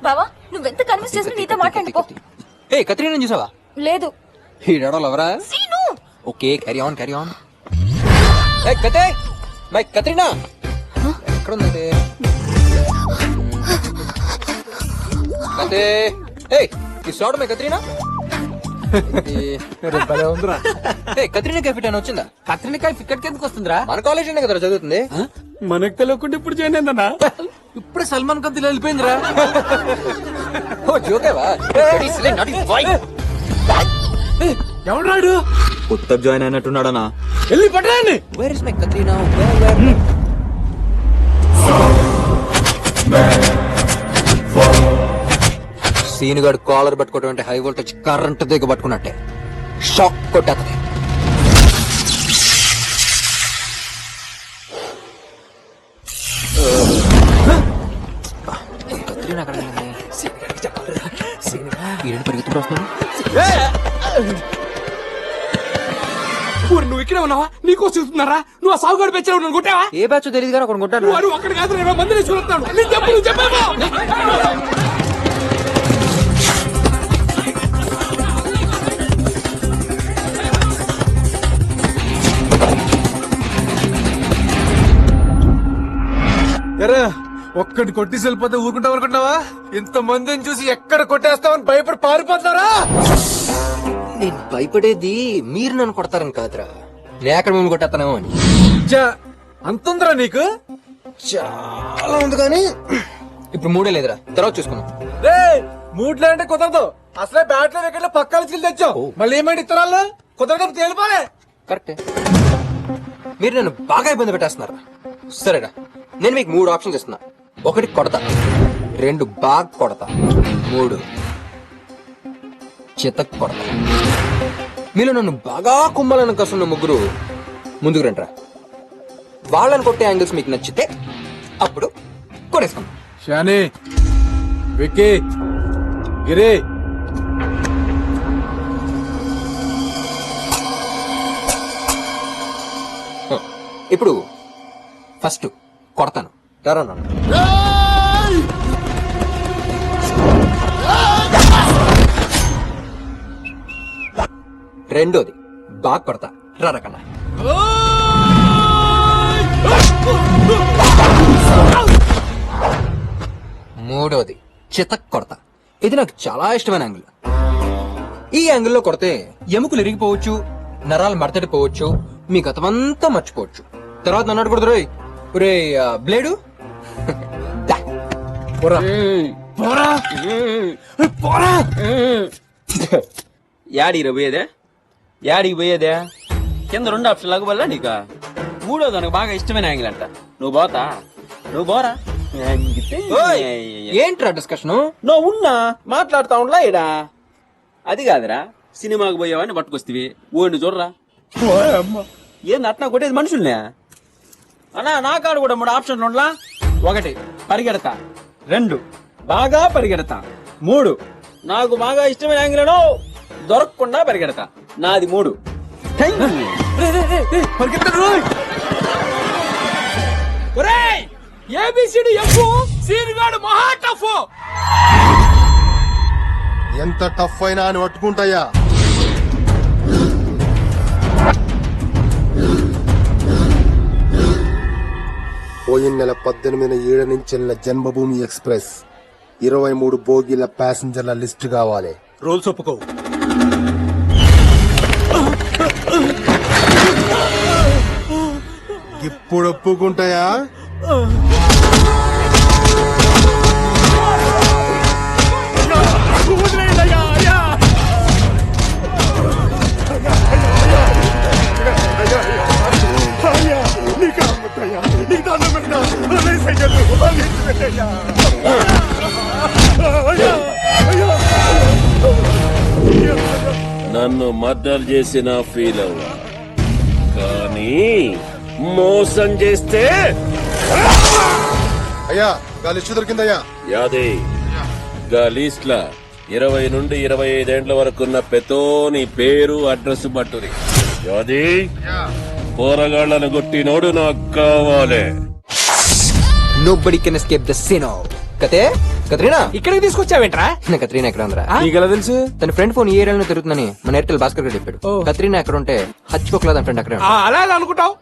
బావా నువ్వెంత కన్విన్స్ చేసినా నీతో మాట్లాడిపో. ఏ కత్రీనా చూసావా? లేదు. ఎవరా? Seenu. Okay, carry on carry on. ఏ కతే, మై కత్రీనా ఎక్కడ ఉందంటే? కతే, ఏ ఈ సోడ మై కత్రీనా. ఏ కత్రీనా కైఫ్ అని వచ్చిందా? కత్రిన కైఫ్ ఇక్కడికి ఎందుకు వస్తుందిరా? మన కాలేజ్ అనే కదా చదువుతుంది. మనకు తెలియకుండా ఇప్పుడు జాయిన్ అయిందన్నా. ఇప్పుడే సల్మాన్ ఖాన్ వెళ్ళిపోయిందిరా. ఓ జోకేవా? ఎవడాడు? కొత్త జాయిన్ అయినట్టున్నాడనా? వెళ్ళి పట్టరాని. Where is my Katrina? సీనుగాడు కాలర్ పట్టుకోవడం అంటే హై వోల్టేజ్ కరెంట్ దిగ పట్టుకున్నట్టే. షాక్ కొట్టేస్తుంది. కత్రీనా అక్కడ పరిగెత్తుకు వస్తున్నాను. నువ్వు ఇక్కడే ఉన్నావా? నీకోసం చూస్తున్నారా? నువ్వు ఆ సాగుగాడు పెంచావు కొట్టావా? ఏ బ్యాచ్ తెలియదు కానీ ఒకటి కొట్టాను. నువ్వు అక్కడ కాదు, 20 మందిని చూస్తున్నాను. నువ్వు చెప్పావా? ఎరా ఒక్కటి కొట్టేసి వెళ్ళిపోతే ఊరుకుంటావు అనుకుంటున్నావా? ఇంత మందిని చూసి ఎక్కడ కొట్టేస్తావని భయపడి పారిపోతారా? నేను భయపడేది మీరు నన్ను కొడతారని కాదురా, నేను ఎక్కడ మిమ్మల్ని కొట్టేస్తానేమో అని. అంతుందిరా నీకు? చాలా ఉంది కానీ ఇప్పుడు మూడే లేదురా, తర్వాత చూసుకున్నాం. రే మూడ్లే అంటే కుదరదు. అసలే బ్యాట్లో వికెట్లో పక్కాలు చిల్లు తెచ్చావు. మళ్ళీ ఏమైంది ఇత్తరాళ్ళు? కుదరడం తేలిపోలే. కరెక్టే, మీరు నన్ను బాగా ఇబ్బంది పెట్టేస్తున్నారా? సరేరా, నేను మీకు 3 ఆప్షన్స్ ఇస్తున్నా. 1 కొడతా, 2 బాగా కొడతా, 3 చితక్ కొడతా. మీలో నన్ను బాగా కుమ్మాలని కసున్న ముగ్గురు ముందుకు రండిరా. వాళ్ళని కొట్టే యాంగిల్స్ మీకు నచ్చితే అప్పుడు కొనేసుకుందాం. శాని, విక్కీ, గిరి, ఇప్పుడు ఫస్ట్ కొడతాను. రారా నాన్న. రెండోది బాగా కొడతా. రారా కన్నా. మూడోది చితక్ కొడతా. ఇది నాకు చాలా ఇష్టమైన యాంగిల్. ఈ యాంగిల్లో కొడితే ఎముకలు ఇరిగిపోవచ్చు, నరాలు మడతడిపోవచ్చు, మీ గతమంతా మర్చిపోవచ్చు. తర్వాత నన్ను అడగకూడదు రోయ్. ఒరే బ్లేడు దా. పోరా. పోరా. పోరా. యాడికి పోయేదే? యాడికి పోయేదే? కింద 2 ఆప్షన్ లాగా వల్ల నీకు మూడోది నాకు బాగా ఇష్టమైన యాంగిల్ అంట. నువ్వు పోతా, నువ్వు పోరా. ఓయ్, ఏంట్రా డిస్కషన్? నువ్వు ఉన్నా మాట్లాడుతా ఉండలా ఇడా. అది కాదురా, సినిమాకి పోయేవాడిని పట్టుకొస్తేవి ఓడిని చూడరా. ఏంది అట్నా కొట్టేది మనుషుల్నే? అన్నా నా కాడు కూడా 3 ఆప్షన్లు ఉండలా. 1 పరిగెడతా, 2 బాగా పరిగెడతా, 3 నాకు బాగా ఇష్టమైన యాంగిల్ దొరకకుండా పరిగెడతా. నాది 3. ఏబిసిడి ఎఫ్ సీన్ గాడు మహా టఫ్. ఎంత టఫ్ అయినా అని పట్టుకుంటాయా? పోయిన నెల 18న ఈడ నుంచి వెళ్ళిన జన్మభూమి ఎక్స్ప్రెస్ 23 బోగీల ప్యాసింజర్ల లిస్ట్ కావాలి. రూల్స్ ఒప్పుకో. ఇప్పుడు ఒప్పుకుంటాయా? నన్ను మర్డర్ చేసిన ఫీల్ అవ్వా, కానీ మోసం చేస్తే అయ్యా గా లిస్టు దొరికిందయ్యా. యాదే గా లిస్ట్ లా 20 నుండి 25 ఏండ్ల వరకున్న పెతోని పేరు అడ్రస్ బట్టురి. యాది పోరగాళ్లను కొట్టినోడు నాకు కావాలి. Nobody can escape the sin. కతే Katrina ఇక్కడికి తీసుకొచ్చావేంట్రా? కత్రీనా ఎక్కడ ఉందిరా? నీకెలా తెలుసు? తన ఫ్రెండ్ ఫోన్ ఈ ఏరియాలో తిరుగుతుందని మన ఎయిర్టెల్ భాస్కర్ గారు చెప్పాడు. కత్రీనా ఎక్కడ ఉంటే హచ్చిపోకలేదు ఫ్రెండ్ అక్కడే. అలా ఎలా అనుకుంటావు?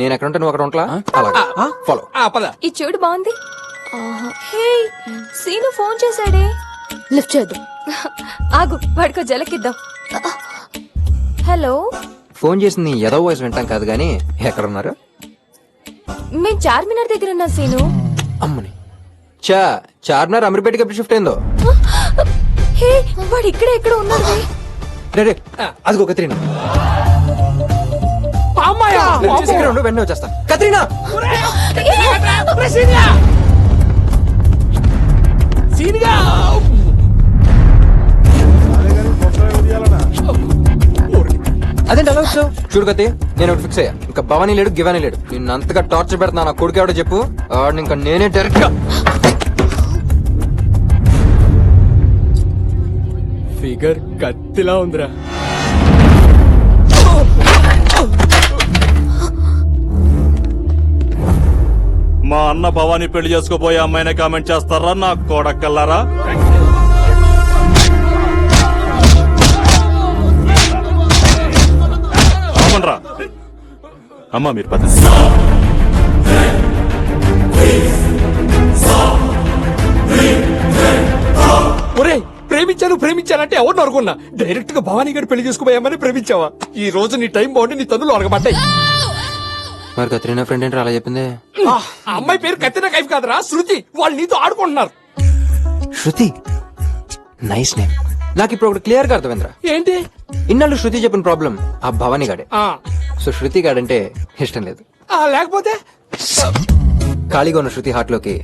నేను ఎక్కడ ఉంటే నువ్వు అక్కడ ఉంటలా. అలాగే ఫాలో. పద. ఈ చూడు బాగుంది. హే సీను ఫోన్ చేశాడే, లిఫ్ట్ చేద్దాం. ఆగు, వాడికో జలకిద్దాం. హలో, ఫోన్ చేసింది ఏదో వాయిస్ వింటాం కాదు గానీ ఎక్కడ ఉన్నారు? మేము చార్మినార్ దగ్గర ఉన్నా సీను. అమ్మని చార్మినార్ అమీర్పేటకి ఎప్పుడు షిఫ్ట్ అయిందో? హే వాడు ఇక్కడ ఎక్కడ ఉన్నాడు? రే అదిగో కత్రీనా. వెంటనే వచ్చేస్తా. కత్రీనా అదేంటి అలా వచ్చావు? చూడు కత్తి, నేను ఒకటి ఫిక్స్ అయ్యా. ఇంకా భవానీ లేడు, గివానీ లేడు. నిన్ను అంతగా టార్చర్ పెడతా నా కొడుకు ఎవడో చెప్పు. ఆడిని ఇంకా నేనే డైరెక్ట్ గా. ఫిగర్ కత్తిలా ఉందిరా. మా అన్న భవానీ పెళ్లి చేసుకోబోయే అమ్మాయినే కామెంట్ చేస్తారా నా కోడక్కల్లారా? అమ్మా మీరు పద. ఒరే ప్రేమించానంటే ఎవరిని అనుకున్నా? డైరెక్ట్ గా భవానీ గారు పెళ్లి చేసుకోబోయామని ప్రేమించావా? ఈ రోజు నీ టైం బాగుండి నీ తనులు అరగబడ్డాయి. మరి కత్రీనా ఫ్రెండ్ ఏంటో అలా చెప్పింది? ఆ అమ్మాయి పేరు కత్తినా కైఫ్ కాదురా, శృతి. వాళ్ళు నీతో ఆడుకుంటున్నారు. శృతి నైస్ నేమ్. నాకు ఇప్పుడు ఒకటి క్లియర్ గా అర్థమైందిరా. ఏంటి? ఇన్నాళ్ళు శృతి చెప్పిన ప్రాబ్లం ఆ భవానీ గాడే. సో శృతి గాడంటే ఇష్టం లేదు. లేకపోతే ఖాళీగా ఉన్న శృతి హార్ట్ లోకి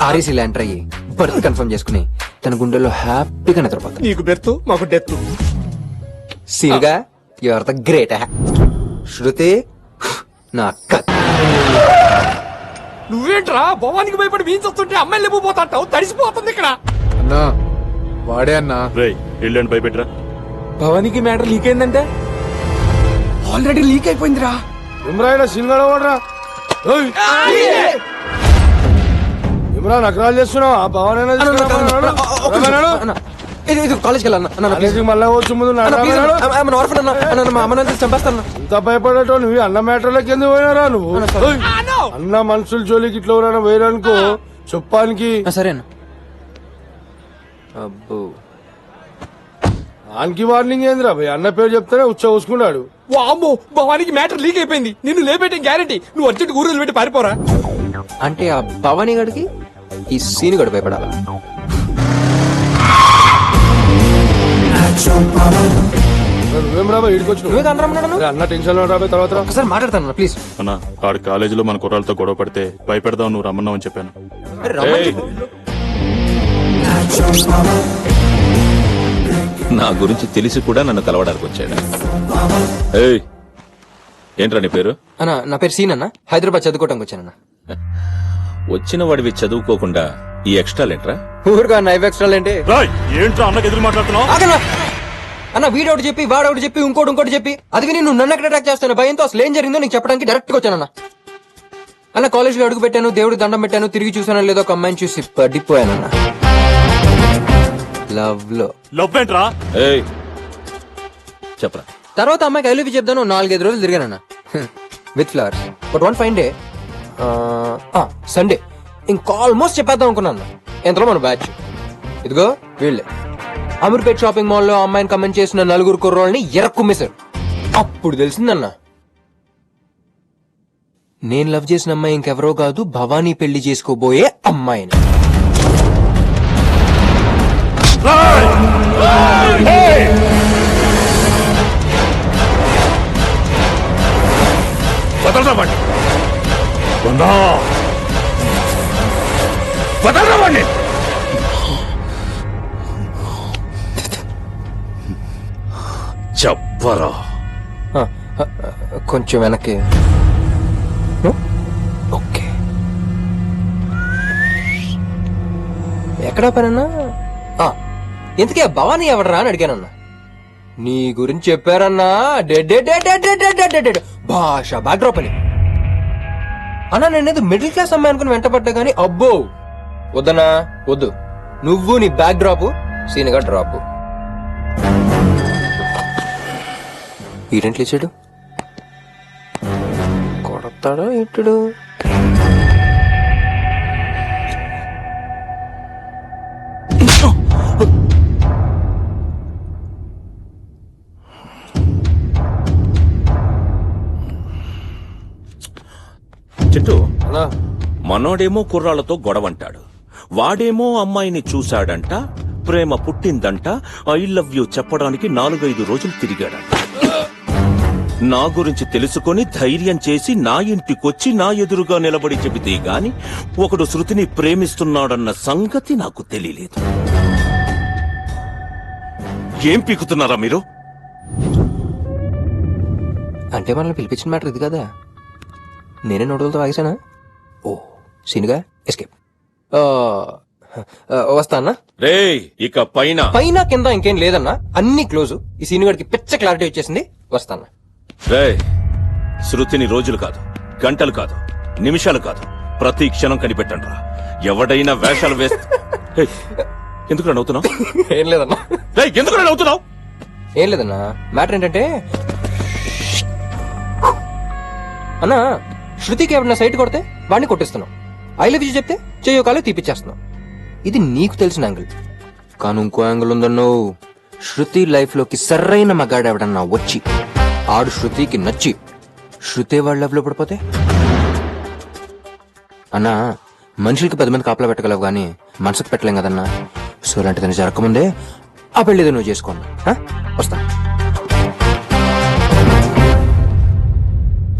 ఆర్ఈసీ ఎంటర్ అయ్యి బర్త్ కన్ఫర్మ్ చేసుకుని తన గుండెల్లో హ్యాపీగా నిద్రపోతా. నీకు బెర్త్, మాకు డెత్. సీన్గా you are the great. Shruti నా అక్క. నువ్వేంట్రా భవానికి భయపడి వీంచొస్తుంటే అమ్మాయిలు లేకపోతాంటావు, తడిసిపోతుంది ఇక్కడ. అన్నా వాడే అన్నా. రేయ్ ఇల్లు భయపెట్టరా. భవానికి మ్యాటర్ లీక్ అయిందంటే ఆల్రెడీ లీక్ అయిపోయిందిరా. ఇమ్రాన్ సినిమాలో వాడరా ఇమ్రాన్ నకరాలు చేస్తున్నావు. ఆ భవన్ ఇది కాలేజ్కి వెళ్ళాను. మళ్ళీ వచ్చి ముందు చంపేస్తాను. ఇంత భయపడటం నువ్వు అన్న మ్యాటర్లకి ఎందుకు పోయినారా నువ్వు? అన్న మనుషుల జోలికి ఇట్లా ఎవరైనా పోయినానుకో చెప్పానికి. సరే అన్న. అబ్బో ఆనికి వార్నింగ్ ఏందిరా భయ్? అన్న పేరు చెప్తేనే ఉచ్చ చూసుకున్నాడు. వామ్మో భవానికి మ్యాటర్ లీక్ అయిపోయింది. నిన్ను లేపేయటం గ్యారెంటీ. నువ్వు అర్జెంట్ ఊరు పెట్టి పారిపోరా. అంటే ఆ భవానీ గడికి ఈ సీన్ గడు భయపడాలా? నువ్వేం రాబోయ్ ఇడికి వచ్చి నువ్వే కనరమ్మన్నాడు. అన్న టెన్షన్ లో రాబోయ్. తర్వాత ఒకసారి మాట్లాడతాను ప్లీజ్. అన్నా ఆడు కాలేజీలో మన కుర్రాలతో గొడవ పడితే భయపెడదాం నువ్వు రమ్మన్నావు అని చెప్పాను. నా గురించి తెలిసి కూడా నన్ను కలవడానికి వచ్చాడు. ఏయ్ ఏంట్రా నీ పేరు? అన్న నా పేరు సీన్ అన్న. హైదరాబాద్ చదువుకోవడానికి వచ్చానన్న. వచ్చిన వాడివి చదువుకోకుండా ఈ ఎక్స్ట్రా లేంట్రా? ఊరుగా నైవ్ ఎక్స్ట్రా ఏంటి? ఏంట్రా అన్నకు ఎదురు మాట్లాడుతున్నావు? అన్న వీడొకటి చెప్పి వాడొకటి చెప్పి ఇంకోటి చెప్పి అది విని నువ్వు నన్ను ఎక్కడ అటాక్ చేస్తాను భయంతో అసలు ఏం జరిగిందో నీకు చెప్పడానికి డైరెక్ట్ గా వచ్చానన్న. అన్న కాలేజ్ లో అడుగు పెట్టాను, దేవుడికి దండం పెట్టాను, తిరిగి చూసానో లేదో ఒక అమ్మాయిని చూసి పడిపోయానన్న. లవ్ ఏంట్రా? ఏయ్ చెప్పరా. తర్వాత అమ్మాయికి ఐ లవ్ యూ చెప్తాను 4-5 రోజులు తిరిగానన్న with flowers. But one fine day Sunday ఇంక ఆల్మోస్ట్ చెప్పేద్దాం అనుకున్నాను. ఎంతలో మన బ్యాచ్ ఇదిగో వీళ్ళే అమీర్పేట్ షాపింగ్ మాల్ లో అమ్మాయిని కమెంట్ చేసిన 4 కుర్రోళ్ళని ఎరక్కుమ్మేశారు. అప్పుడు తెలిసిందన్న నేను లవ్ చేసిన అమ్మాయి ఇంకెవరో కాదు, భవానీ పెళ్లి చేసుకోబోయే అమ్మాయిని. చెప్పరా. కొంచెం వెనక్కి. ఓకే ఎక్కడా పనన్నా? ఇంతకీ భవానీ ఎవడరా అని అడిగానన్నా. నీ గురించి చెప్పారన్నా. భాష బ్యాక్డ్రాప్ అని అన్నా. నేనేదో మిడిల్ క్లాస్ అమ్మాయి అనుకుని వెంటపడ్డా గానీ అబ్బో వద్దనా వద్దు. నువ్వు నీ బ్యాక్ డ్రాప్ సీన్గా డ్రాప్. ఈడెంట్లు ఇచ్చాడు కొడతాడా ఇట్టుడు. చిట్టు మనోడేమో కుర్రాళ్లతో గొడవంటాడు, వాడేమో అమ్మాయిని చూశాడంట, ప్రేమ పుట్టిందంట, ఐ లవ్ యూ చెప్పడానికి 4-5 రోజులు తిరిగాడంట. నా గురించి తెలుసుకొని ధైర్యం చేసి నా ఇంటికొచ్చి నా ఎదురుగా నిలబడి చెబితే గాని ఒకడు శృతిని ప్రేమిస్తున్నాడన్న సంగతి నాకు తెలియలేదు. ఏం పీకుతున్నారా మీరు? అంటే మనల్ని పిలిపించిన మ్యాటర్ ఇది కదా. నేనే నోటులతో ఆగేశానా? ఓ సీన్గా ఎస్కేప్. వస్తానా రే? ఇక పైన పైన కింద ఇంకేం లేదన్నా, అన్ని క్లోజ్. ఈ సీన్ గడికి పిచ్చ క్లారిటీ వచ్చేసింది. వస్తానా? రే శృతిని రోజులు కాదు, గంటలు కాదు, నిమిషాలు కాదు, ప్రతి క్షణం కనిపెట్టండి రా. ఎవడైనా వేషాలు వేస్తే ఎందుకు నవ్వుతున్నావు? ఏం లేదన్నా. ఎందుకు నవ్వుతున్నావు? ఏం లేదన్నా. మ్యాటర్ ఏంటంటే అన్నా శృతికి ఎవరన్నా సైట్ కొడితే వాడిని కొట్టిస్తున్నావు. ఐ లవ్ యూ చెప్తే చెయ్యో కాలే తీపిచ్చేస్తున్నావు. ఇది నీకు తెలిసిన యాంగిల్. కానీ ఇంకో యాంగిల్ ఉందన్నో. శృతి లైఫ్ లోకి సరైన మగాడు ఎవడన్నా వచ్చి ఆడు శృతికి నచ్చి శృతి వాళ్ళ లవ్ లో పడిపోతే అన్నా మనుషులకి 10 మంది కాపలా పెట్టగలవు గానీ మనసుకు పెట్టలేం కదన్నా. సో లాంటిదని జరగకముందే ఆ పెళ్లిది నువ్వు చేసుకోండి. వస్తా.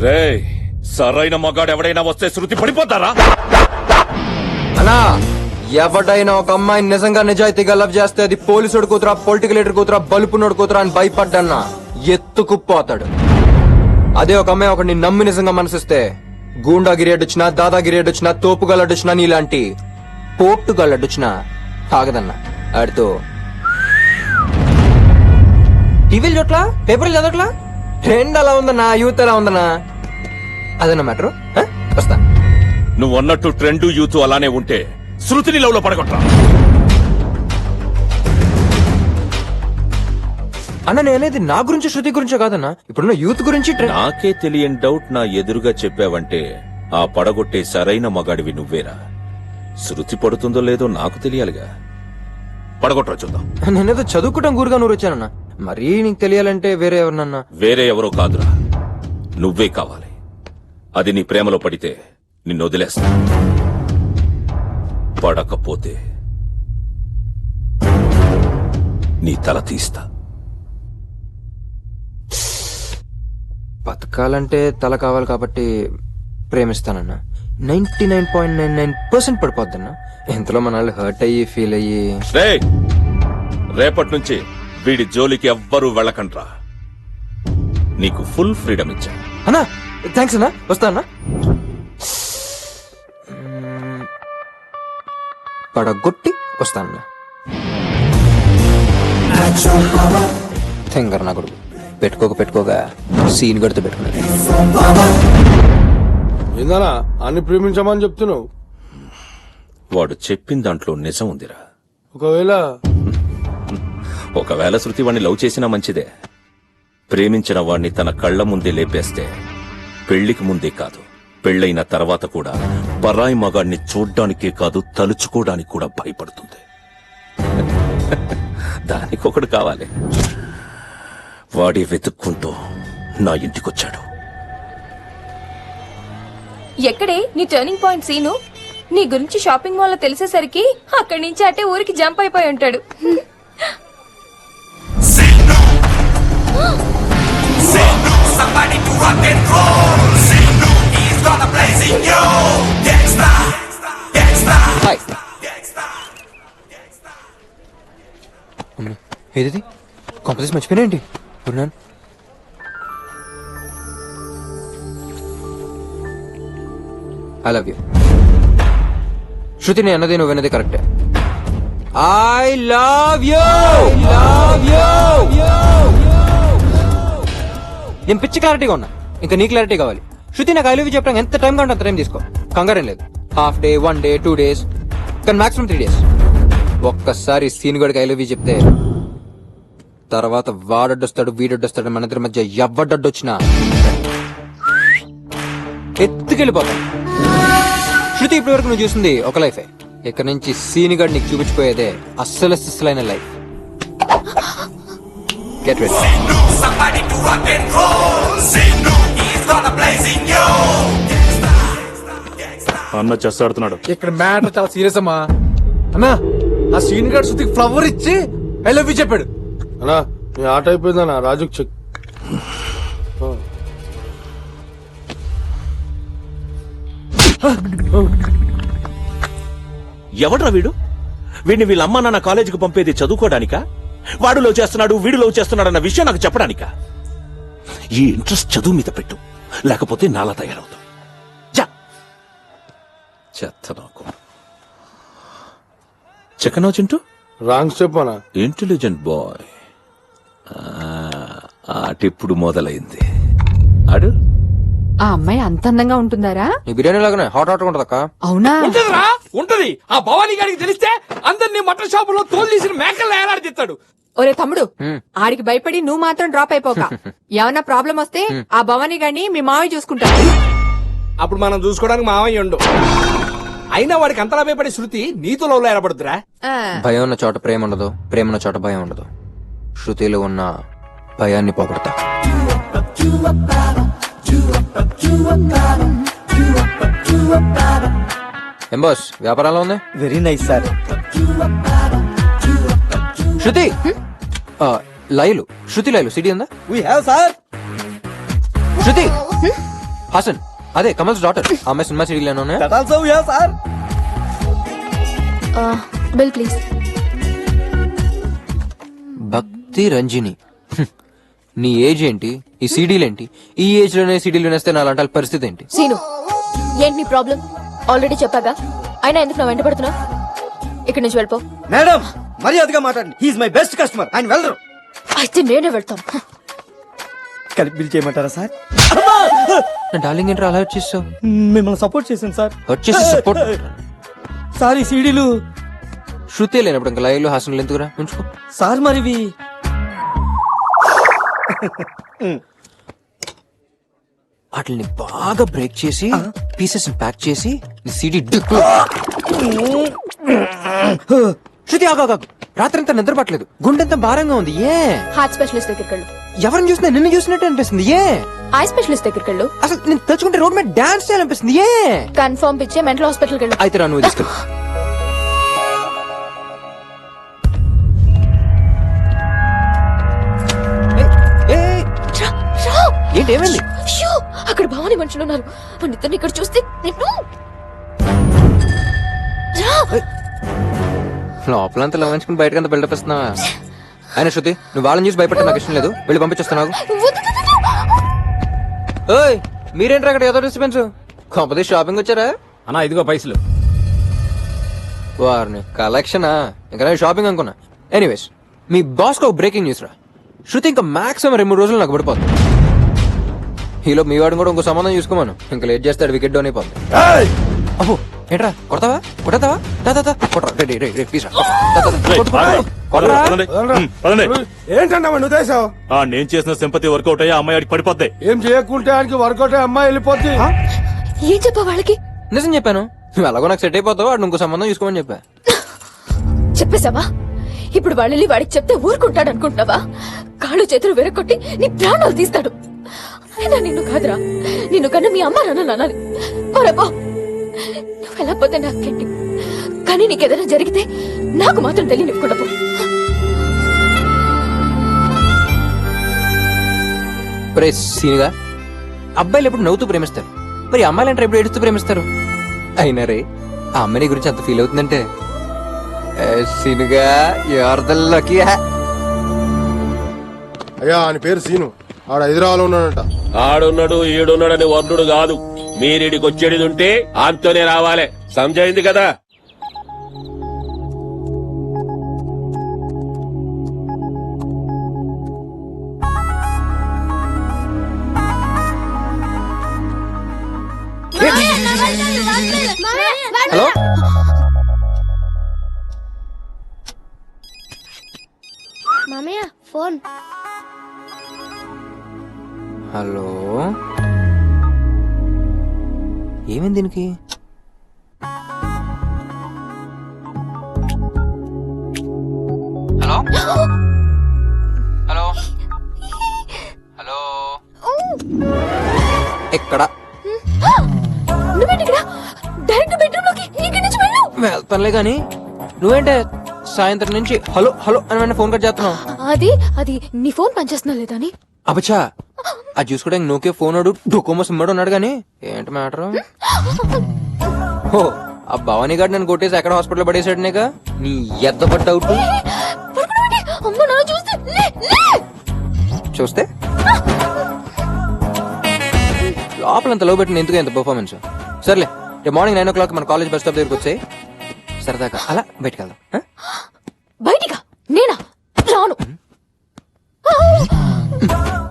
రే సరైన మగాడు ఎవడైనా వస్తే శృతి పడిపోతారా? అన్నా ఎవడైనా ఒక అమ్మాయిని నిజంగా నిజాయితీగా లవ్ చేస్తే అది పోలీసుడు కూతురా, పొలిటికల్ లీడర్ కూతురా, బలుపునోడు కూతురా అని భయపడ్డన్నా. ఎత్తుకుపోతాడు. అదే ఒక అమ్మాయి ఒకడిని నమ్మి నిజంగా మనసిస్తే గూండాగిరి అడ్డొచ్చినా, దాదాగిరి అడ్డొచ్చినా, తోపుగాళ్ళడ్డొచ్చినా, నీలాంటి పోర్టుగాళ్ళడ్డొచ్చినా ఆగదన్నా. ఆడితో టీవీలు చూడట్లా, పేపర్లు చదవట్లా, ట్రెండ్ అలా ఉందన్నా, యూత్ అలా ఉందన్నా. అదన్నా మ్యాటర్. వస్తా. నువ్వు అన్నట్టు ట్రెండ్ యూత్ అలానే ఉంటే శృతిని లవ్ లో పడగొట్టరా. అన్న నేనేది నా గురించి, శృతి గురించే కాదన్నా, ఇప్పుడున్న యూత్ గురించి. నాకే తెలియని డౌట్ నా ఎదురుగా చెప్పావంటే ఆ పడగొట్టే సరైన మగాడివి నువ్వేరా. శృతి పడుతుందో లేదో నాకు తెలియాలిగా. పడగొట్టరా చూద్దాం. నేనేదో చదువుకుంటాం గురుగా నూరు వచ్చానన్నా. మరీ నీకు తెలియాలంటే వేరే ఎవరినన్నా. వేరే ఎవరో కాదురా, నువ్వే కావాలి. అది నీ ప్రేమలో పడితే నిన్ను వదిలేస్తా, పడకపోతే నీ తల తీస్తా. బతకాలంటే తల కావాలి కాబట్టి ప్రేమిస్తానన్నా. 99.99% పడిపోద్దన్నా. ఎంతలో మన వాళ్ళు హర్ట్ అయ్యి ఫీల్ అయ్యి. రేపటి నుంచి వీడి జోలికి ఎవ్వరూ వెళ్ళకండ్రా. నీకు ఫుల్ ఫ్రీడమ్ ఇచ్చా. అన్నా థ్యాంక్స్ అన్నా, వస్తా అన్నా. పడగొట్టి వస్తానన్నా. థింగర్ నా కొడుకు పెట్టుకోగా సీన్ గడితో పెట్టుకున్నాడు. ఏందన్నా అన్ని ప్రేమించమని చెప్తున్నావు? వాడు చెప్పిన దాంట్లో నిజం ఉందిరా. ఒకవేళ శృతి వాణ్ణి లవ్ చేసినా మంచిదే. ప్రేమించిన వాణ్ణి తన కళ్ల ముందే లేపేస్తే పెళ్లికి ముందే కాదు, పెళ్లైన తర్వాత కూడా పరాయి మగాడిని చూడ్డానికే కాదు, తలుచుకోవడానికి కూడా భయపడుతుంది. దానికొకడు కావాలి. వాడే వెతుక్కుంటూ నా ఇంటికొచ్చాడు. ఎక్కడే నీ టర్నింగ్ పాయింట్ సీను? నీ గురించి షాపింగ్ మాల్ లో తెలిసేసరికి అక్కడి నుంచి అటే ఊరికి జంప్ అయిపోయి ఉంటాడు. ఏది కాంపిటీషన్ మర్చిపోయినా ఐ లవ్ యూ శృతి. నేను అన్నది నువ్వు విన్నది కరెక్టే. I love you. నేను పిచ్చి క్లారిటీగా ఉన్నా, ఇంకా నీ క్లారిటీ కావాలి. శృతి నాకు ఐ లవ్ యూ చెప్పడానికి ఎంత టైం కావాలి అంత టైం తీసుకో, కంగారేం లేదు. హాఫ్ డే, 1 day, 2 days, కానీ మాక్సిమం 3 days. ఒక్కసారి సీన్ గడికి ఐ లవ్ యూ చెప్తే తర్వాత వాడొడ్డొస్తాడు వీడొడ్డొస్తాడు, మన ఇద్దరి మధ్య ఎవ్వడొడ్డొచ్చినా ఎత్తుకెళ్ళిపోతాను. శృతి ఇప్పటి వరకు నువ్వు చూసింది ఒక లైఫే. ఇక్కడ నుంచి సీన్ గడ్ నీకు చూపించిపోయేదే అస్సలైన లైఫ్. Get ready. అన్న చెస్ ఆడుతున్నాడు. ఇక్కడ మ్యాటర్ చాలా సీరియస్ అమ్మా. అన్నా ఆ సీన్ గార్డ్ శృతికి ఫ్లవర్ ఇచ్చి ఐ లవ్ యూ చెప్పాడు. అన్నా నీ ఆట అయిపోయిందన్నా, రాజుకి చెక్. ఎవడ్రా వీడు? వీడిని వీళ్ళ అమ్మ నాన్న కాలేజీకి పంపేది చదువుకోవడానికా? వాడు లవ్ చేస్తున్నాడు వీడు లవ్ చేస్తున్నాడు అన్న విషయం నాకు చెప్పడానికా? ఈ ఇంట్రెస్ట్ చదువు మీద పెట్టు, లేకపోతే నాలా తయారవుతావు. చెత్త నాకు. చెక్కనో చింటూ రాంగ్ స్టెప్ అన్నా. Intelligent boy. ఆటిప్పుడు మొదలైంది. ఆడు ఆ అమ్మాయి అంత అందంగా ఉంటుందారా? నీ బిర్యానీ లాగానే హాట్ హాట్ ఉంటదక్క. అవునా? ఉంటది. ఆ భవానీ గారికి తెలిస్తే అందరినీ మటన్ షాపులో తోలు తీసిన మేకలు ఏలాడిస్తాడు. ఒరే తమ్ముడు, ఆడికి భయపడి నువ్వు మాత్రం డ్రాప్ అయిపోక. ఏమన్నా ప్రాబ్లం వస్తే ఆ భవానీ గాని మీ మావయ్య చూసుకుంటాడు. అప్పుడు మనం చూసుకోవడానికి మావయ్య ఉండు. అయినా వాడికి అంతలా భయపడే శృతి నీతో లవ్ లో ఏర్పడుతురా? భయం ఉన్న చోట ప్రేమ ఉండదు, ప్రేమ ఉన్న చోట భయం ఉండదు. శృతిలో ఉన్న భయాన్ని పోగొడతా. ఏం బాస్ వ్యాపారంలో ఉంది? Very nice sir. శృతి లైలు, శృతి లైలు సిటీ ఉందా? We have sir. Shruti Haasan, అదే కమల్స్ డాటర్. ఆమె సినిమా సిటీలోనే ఉన్నాయా? That also we have sir. Bill please. Bhakti Ranjini. నీ ఏజ్ ఏంటి, ఈ సీడీలేంటి, ఈ ఏజ్ లోనే సీడీలు వేస్తే నా అలాంటి పరిస్థితి ఏంటి? సీను, ఏంటి నీ ప్రాబ్లం? ఆల్రెడీ చెప్పాగా, అయినా ఎందుకు నా వెంట పడుతున్నావు? ఇక్కడి నుంచి వెళ్ళిపో. మేడం మర్యాదగా మాట్లాడండి. He is my best customer. ఆయన వెళ్ళరు. అయితే నేనే వెళ్తాను. కలిపి బిల్ చేయమంటారా సార్? నా డార్లింగ్ ఏంట్రా అలా వచ్చేసావు? మిమ్మల్ని సపోర్ట్ చేశాను సార్. వచ్చేసి సపోర్ట్. సార్ ఈ సీడీలు శృతి లేనప్పుడు ఇంకా లైవ్ లో హాసనలు ఎందుకురా ఉంచుకో. సార్ మరివి వాటిని బాగా బ్రేక్ చేసి పీసెస్ ప్యాక్ చేసి సీడీ శృతి ఆగా. రాత్రంతా నిద్ర పట్టలేదు, గుండెంతా భారంగా ఉంది. ఏ హార్ట్ స్పెషలిస్ట్ దగ్గరికి వెళ్ళు. ఎవరిని చూసినా నిన్ను చూసినట్టు అనిపిస్తుంది. ఏ ఐ స్పెషలిస్ట్ దగ్గరికి వెళ్ళు. అసలు నేను తలుచుకుంటే రోడ్ మీద డాన్స్ చేయాలనిపిస్తుంది. ఏ కన్ఫర్మ్ పిచ్చే మెంటల్ హాస్పిటల్కి వెళ్ళు. అయితే రా నువ్వు తీసుకెళ్ళు. ఏంటి ఏమైంది? అయ్యో, అక్కడ భవాని మనుషులు ఉన్నారు. మన ఇద్దరిని ఇక్కడ చూస్తే నిన్ను లోపలంతా లవంచుకుని బయటకంతా బిల్డప్ ఇస్తున్నావా? ఆయన శృతి, నువ్వు వాళ్ళని చూసి భయపడ్డా నాకు ఇష్టం లేదు. వెళ్ళి పంపించేస్తున్నావు. ఓయ్, మీరేంట్రా అక్కడ ఏదో డిస్టర్బెన్స్? కొంపది షాపింగ్ వచ్చారా? అన్నా ఇదిగో పైసలు. వారిని కలెక్షనా? ఇంకా నేను షాపింగ్ అనుకున్నా. ఎనీవేస్, మీ బాస్ కు బ్రేకింగ్ న్యూస్ రా. శృతి ఇంకా మాక్సిమం 2-3 రోజులు నాకు పడిపోతుంది. ఈలో మీ వాడిని కూడా ఇంకో సంబంధం చూసుకోమను. ఇంకా లేట్ చేస్తాడు, వికెట్ డౌన్ అయిపోతుంది. అబ్బో, ఏంట్రా కొడతావా? కొడతావా? ఏంటన్నా నువ్వు చేసావు? నేను చేసిన సింపతి వర్కౌట్ అయ్యి అమ్మాయి ఆడికి పడిపోద్ది. ఏం చేయకుంటే ఆయనకి వర్కౌట్ అయ్యి అమ్మాయి వెళ్ళిపోద్ది. ఏం చెప్పా వాళ్ళకి? నిజం చెప్పాను. నువ్వు ఎలాగో నాకు సెట్ అయిపోతావు, వాడు ఇంకో సంబంధం చూసుకోమని చెప్పా. చెప్పేశావా? ఇప్పుడు వాళ్ళని వాడికి చెప్తే ఊరుకుంటాడు అనుకుంటున్నావా? కాళ్ళు చేతులు విరగొట్టి నీ ప్రాణాలు తీస్తాడు. అయినా నిన్ను కాదురా, నిన్ను కన్నా మీ అమ్మ నాన్న అనాలి. పోరేపో, నువ్వు వెళ్ళకపోతే నాకేంటి, కానీ నీకేదైనా జరిగితే నాకు మాత్రం తెలియనివ్వకుండా పో. సీనుగా అబ్బాయిలు ఎప్పుడు నవ్వుతూ ప్రేమిస్తారు, మరి అమ్మాయిలు అంటే ఎప్పుడు ఏడుస్తూ ప్రేమిస్తారు? అయినా రే, ఆ అమ్మాయి గురించి అంత ఫీల్ అవుతుందంటే సీనుగా ఎవరిదల్లోకి. అయ్యా ఆయన పేరు సీను, ఆడ హైదరాబాద్ లో ఉన్నాడంట. ఆడున్నాడు ఈడున్నాడని వర్ణుడు కాదు. మీరిడికి వచ్చేది ఉంటే ఆంతోనే రావాలే. సంజయింది కదా? హలో, మామయ్య ఫోన్. హలో, ఏమైంది దీనికి? హలో హలో హలో, ఎక్కడ? నువ్వేంటి ఇక్కడ? డైరెక్ట్ బెడ్రూమ్ లోకి ఇక్కడి నుంచి వెళ్ళు. వెళ్తానులే గాని నువ్వేంటే సాయంత్రం నుంచి హలో హలో అని ఫోన్ కట్ చేస్తున్నావు? అది నీ ఫోన్ పనిచేస్తున్నా లేదా అని. అబచా, అది చూసుకోవడానికి నోకే ఫోన్ వాడు డొకోమో సిమ్మడు ఉన్నాడు గానీ ఏంటి మ్యాటర్? ఓ, ఆ భవానీ గారు నన్ను కొట్టేసి ఎక్కడ హాస్పిటల్ పడేసాడునేగా నీ ఎద్దపడ్డ అవుట్. చూస్తే లోపలంత లో పెట్టిన ఎందుకు ఎంత పర్ఫార్మెన్స్? సర్లే, రేపు మార్నింగ్ 9 o'clock మన కాలేజ్ బస్ స్టాప్ దగ్గరికి వచ్చాయి. సరదాగా అలా బయటకు వెళ్దాం. బయటిగా? నేనా రాను.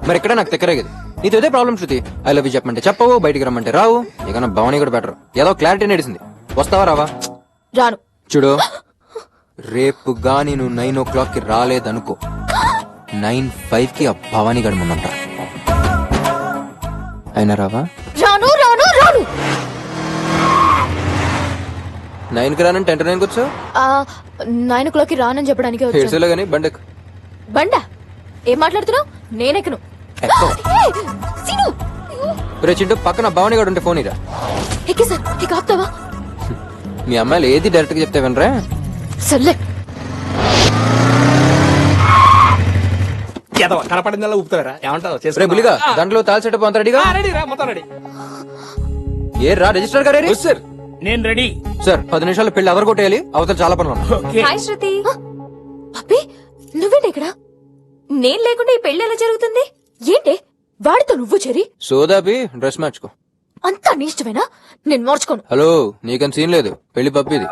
మరి ఎక్కడ నాకు తెక్కరేగదు. నీతో ఇదే problem Shruti. I love you చెప్పమంటే చెప్పవు, బయటికి రమ్మంటే రావు. ఇక భవానీ కూడా బెటర్. ఏదో క్లారిటీ నడిసింది. వస్తావా రావా? రాను. చూడు, రేపు గాని నువ్వు 9 o'clock కి రాలేదనుకో, 9:05 కి ఆ భవానీ గడి ముందంట. అయినా రావా? రాను రాను రాను. 9 కి రానని 10 to 9 వచ్చావు. 9 o'clock కి రానని చెప్పడానికి వచ్చాను. హెడ్సేలో గానీ బండెక్కు. బండా? ఏం మాట్లాడుతున్నావు? నేనెక్కను. రే చింటూ, పక్కన భవానీ గడు ఉంటే ఫోన్ ఇరా. ఎక్కే సార్, ఇక ఆపుతావా? మీ అమ్మాయిలు ఏది డైరెక్ట్ గా చెప్తే వినరా? సర్లే. కనపడిందల్లా ఊపుతారా? ఏమంటావు? రే బులిగా, దాంట్లో తాల్ సెటప్ అంత రెడీగా? ఏ రా రిజిస్టర్ గారు? సార్ నేను రెడీ సార్. 10 నిమిషాలు పెళ్లి అదరగొట్టేయాలి, అవతల చాలా పనులు ఉన్నాయి. హాయ్ శృతి. పప్పి, నువ్వేంటి ఇక్కడ? నేను లేకుండా ఈ పెళ్లి ఎలా జరుగుతుంది? ఏంటే వాడితో నువ్వు చెరి సోదాపి డ్రెస్ మార్చుకో. అంతా నీ ఇష్టమేనా? నేను మార్చుకోను. హలో, నీకని సీన్ లేదు, పెళ్లి పప్పిది.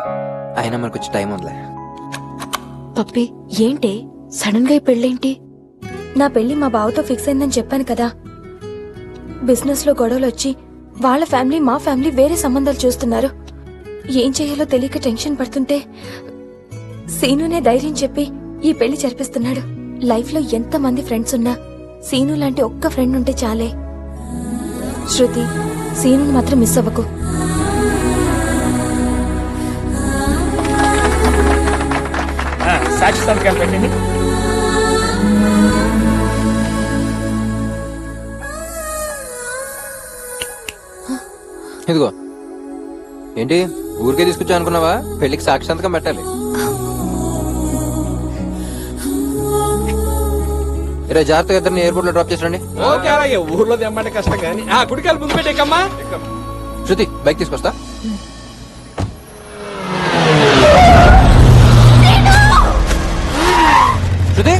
అయినా మనకు వచ్చి టైం ఉందిలే. పప్పి ఏంటే సడన్ గా ఈ పెళ్ళేంటి? నా పెళ్లి మా బావతో ఫిక్స్ అయిందని చెప్పాను కదా. బిజినెస్ లో గొడవలు వచ్చి వాళ్ళ ఫ్యామిలీ మా ఫ్యామిలీ వేరే సంబంధాలు చూస్తున్నారు. ఏం చేయాలో తెలియక టెన్షన్ పడుతుంటే సీనునే ధైర్యం చెప్పి ఈ పెళ్లి జరిపిస్తున్నాడు. లైఫ్ లో ఎంత మంది ఫ్రెండ్స్ ఉన్నా సీను లాంటి ఒక్క ఫ్రెండ్ ఉంటే చాలే. శృతి, సీనుని మాత్రం మిస్ అవ్వకు. సాక్షి సంతకాలు పెట్టండి. ఇదిగో. ఏంటి ఊరికే తీసుకొచ్చా అనుకున్నావా? పెళ్లికి సాక్షి సంతకం పెట్టాలి. ఇరా జాగ్రత్తగా ఇద్దరిని ఎయిర్పోర్ట్ లో డ్రాప్ చేసండి. ఓకే అలాగే, ఊర్లో తెమ్మంటే కష్టం కానీ కుడికాయలు ముందు పెట్టేకమ్మా. శృతి బైక్ తీసుకొస్తా. శృతి,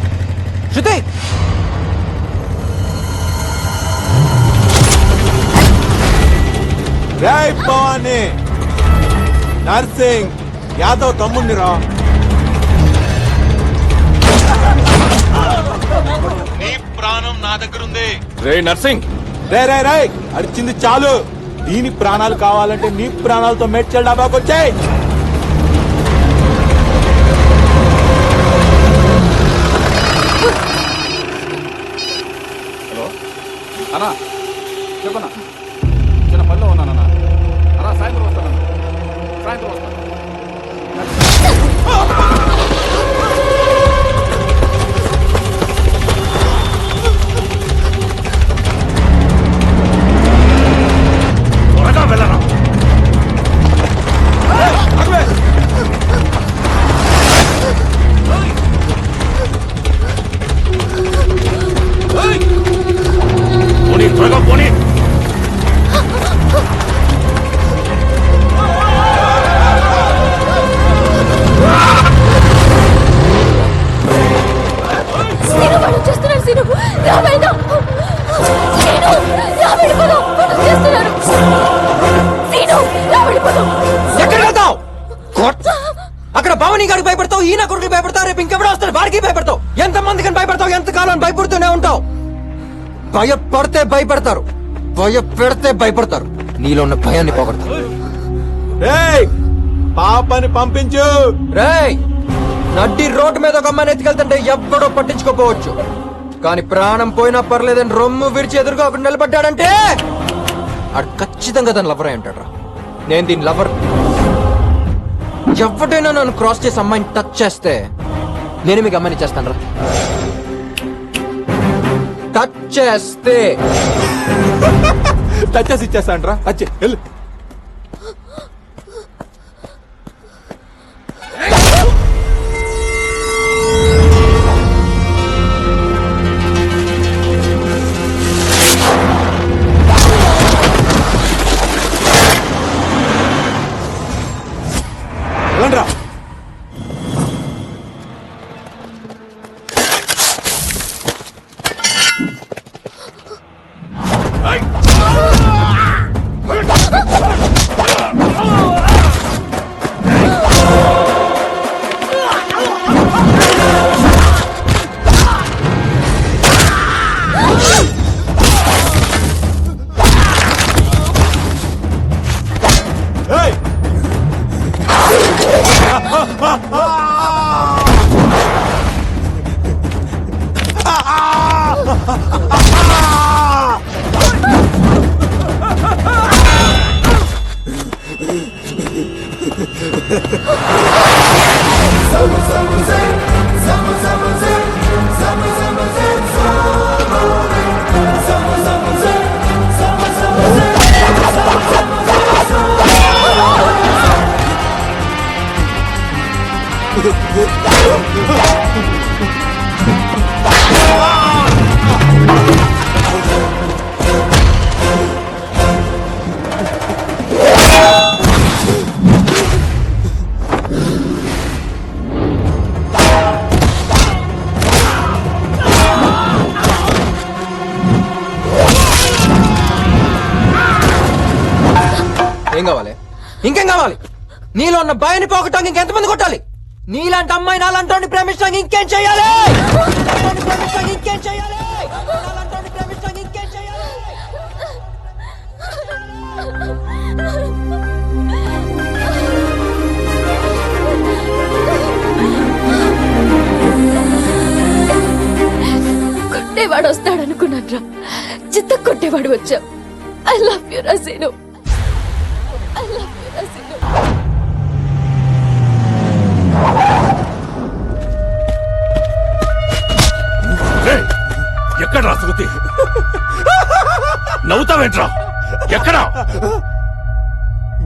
శృతి, జై భవానీ. నర్సింగ్ యాదవ్ తమ్ముడిరా. నీ ప్రాణం నా దగ్గర ఉంది. రే నర్సింగ్, రే రే రే అడిచింది చాలు. దీని ప్రాణాలు కావాలంటే నీ ప్రాణాలతో మేడ్చల్ డాబాకి వచ్చాయి. అన్నా చెప్పన్నా, చిన్న పనిలో ఉన్నానన్నా. అన్నా సాయంత్రం వస్తానన్నా, సాయంత్రం వస్తాను. త్వరగా వెళ్ళరా. పోనీ, త్వరగా పోనీ. ఎక్కడికి వెళ్తావు? అక్కడ భవనీ గారికి భయపడతావు, ఈయన కొడుకు భయపడతావు, రేపు ఇంకెవడో వస్తాడు వాడికి భయపడతావు. ఎంత మందికి భయపడతావు? ఎంత కాలం భయపడుతూనే ఉంటావు? భయపడితే భయపడతారు, భయపెడితే భయపడతారు. నీలో ఉన్న భయాన్ని పోగొడతారు. పాపని పంపించు. రేయ్, నడ్డి రోడ్డు మీద ఒక అమ్మాయిని ఎత్తుకెళ్తుంటే ఎవ్వడో పట్టించుకోపోవచ్చు, కానీ ప్రాణం పోయినా పర్లేదని రొమ్ము విరిచి ఎదురుగా ఒకటి నిలబడ్డాడంటే ఆడు ఖచ్చితంగా దాని లవర్ అయి ఉంటాడు రా. నేను దీని లవర్. ఎవడైనా నన్ను క్రాస్ చేసి అమ్మాయిని టచ్ చేస్తే నేను మీకు అమ్మాయిని చేస్తాను రా. టచ్ చేస్తే టచ్ చేసి ఇచ్చేస్తాను రా. వచ్చి వెళ్ళు. రా. నీలో ఉన్న భయాన్ని పోగొట్టడానికి ఇంకెంతమంది కొట్టాలి? నీలాంటి అమ్మాయి నాలంటి ప్రేమించడానికి ఇంకేం చేయాలి? ప్రేమించడానికి ఇంకేం చేయాలి? నాలాంటి ప్రేమించడానికి ఇంకేం చేయాలి? కొట్టేవాడు వస్తాడనుకున్నాను, చిత్త కొట్టేవాడు వచ్చా. ఐ లవ్ యు రసీను, ఐ లవ్ యు రసీను. ఎక్కడ శృతి? నవ్వుతావేంట్రా? ఎక్కడా?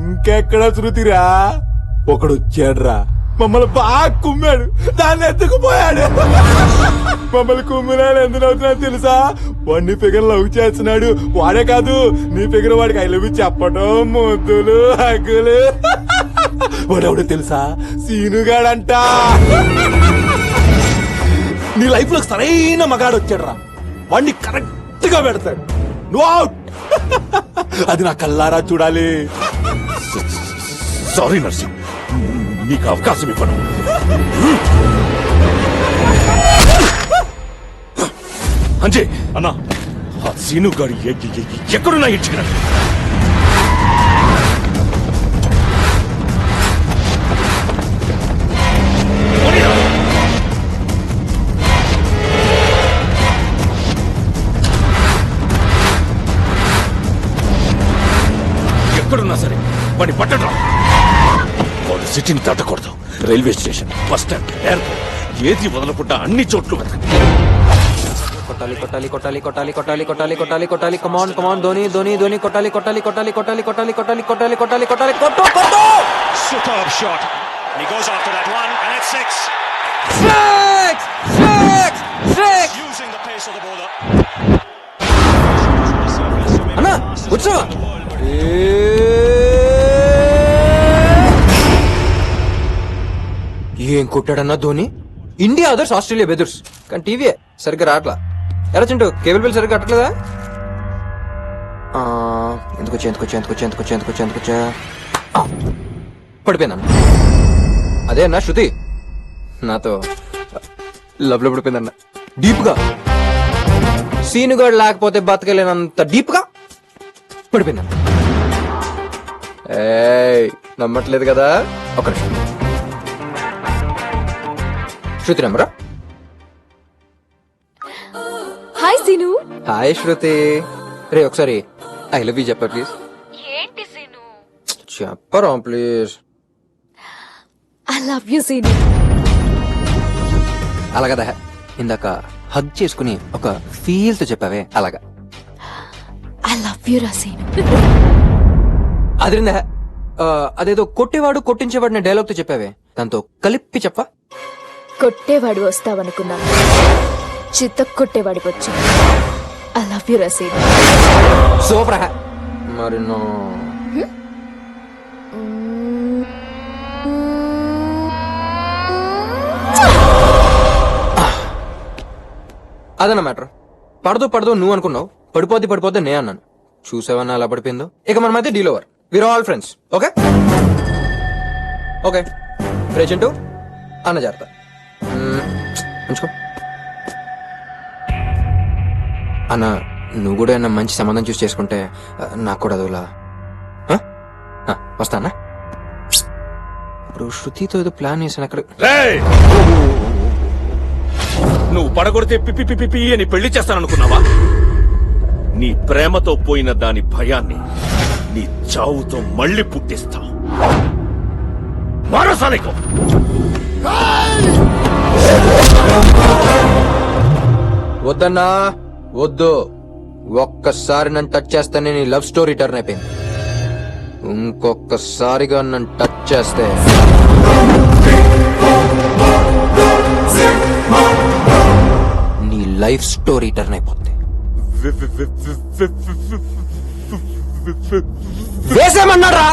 ఇంకెక్కడ శృతిరా? ఒకడు వచ్చాడ్రా, మమ్మల్ని బాగా కుమ్మాడు, దాన్ని ఎత్తుకుపోయాడు. మమ్మల్ని కుమ్మినాడు. ఎందుకు అవుతున్నా తెలుసా? వాడిని ఫిగర్ లవ్ చేస్తున్నాడు. వాడే కాదు, నీ ఫిగర్ వాడికి ఐ లవ్ యు చెప్పడం, ముద్దులు, హగ్గులు. వాడెవడో తెలుసా? సీనుగాడంట. నీ లైఫ్ లో సరైన మగాడు వచ్చాడురా, వాడిని కరెక్ట్ గా పెడతాడు. నువ్వు అవుట్. అది నా కల్లారా చూడాలి. సారీ నర్సింగ్, నీకు అవకాశం ఇవ్వను. అంజయ్ అన్నా, ఆ సీను గారి ఎక్కడున్నా ఇచ్చిన ఎక్కడున్నా సరే వాడిని పట్టడం. వాడు సిటీని దాటకూడదు. Railway station, bus stand, airport ఏది వదలకుండా అన్ని చోట్ల కొట్టాలి కొట్టాలి కొట్టాలి కొట్టాలి కొట్టాలి కొట్టాలి కొట్టాలి కొట్టాలి. కమాన్ కమాన్ ధోని ధోని ధోని కొట్టాలి కొట్టాలి కొట్టాలి కొట్టాలి కొట్టాలి కొట్టాలి కొట్టాలి కొట్టాలి కొట్టాలి కొట్టు కొట్టు. Superb shot. He goes after that one and it's six. Six! Six! Six! Using the pace of the bowler. అన్నా వచ్చావా? ఏం కొట్టాడన్నా Dhoni? India others, Australia bothers. కానీ టీవీ సరిగ్గా రావట్లా. ఎలా చింటూ, కేబుల్ బిల్ సరిగ్గా కట్టలేదా? ఎందుకొచ్చా పడిపోయిందన్న. అదే అన్న శృతి నాతో లవ్ లో పడిపోయిందన్న. డీప్ గా, సీనుగాడు లేకపోతే బతకలేనంత డీప్ గా పడిపోయిందన్న. ఏయ్ నమ్మట్లేదు కదా? ఒక నిమిషం. శృతి నెంబరా? హాయ్ సీను. హాయ్ శృతి. రే ఒకసారి ఐ లవ్ యూ చెప్పా ప్లీజ్. ఏంటి సీను? చెప్పరా please. I love you Seenu. అలాగదా ఇందాక హగ్ చేసుకుని ఒక ఫీల్ తో చెప్పావే అలాగా. ఐ లవ్ యు రసీను. అదిరిందా? అదేదో కొట్టేవాడు కొట్టించేవాడిని డైలాగ్ తో చెప్పావే, దాంతో కలిపి చెప్పా. కొట్టేవాడు వస్తావనుకున్నాను, చిత్త కొట్టేవాడికి వచ్చా. ఐ లవ్ యు రసీను. సూపర్. మరి నో అదన్న మ్యాటర్. పడదు పడదు నువ్వు అనుకున్నావు, పడిపోద్ది నే అన్నాను. చూసావన్నా అలా పడిపోయిందో. ఇక మనమైతే deal over. We are all friends. Okay okay. రేచింటూ అన్న జాగ్రత్త ఉంచుకో అన్న. నువ్వు కూడా ఏమన్నా మంచి సంబంధం చూసి చేసుకుంటే నాకు కూడా అదోలా. వస్తా అన్న. ఇప్పుడు శృతితో ఏదో ప్లాన్ చేశాను అక్కడ. నువ్వు పడగొడితే పిపి పిపి పిపి అని పెళ్లి చేస్తాననుకున్నావా? నీ ప్రేమతో పోయిన దాని భయాన్ని నీ చావుతో మళ్ళీ పుట్టిస్తా. మారసానికో వద్దన్నా వద్దు. ఒక్కసారి నన్ను టచ్ చేస్తేనే నీ లవ్ స్టోరీ టర్న్ అయిపోయింది. ఇంకొకసారిగా నన్ను టచ్ చేస్తే నీ లైఫ్ స్టోరీ టర్న్ అయిపోతుంది. వేసేమన్నారా?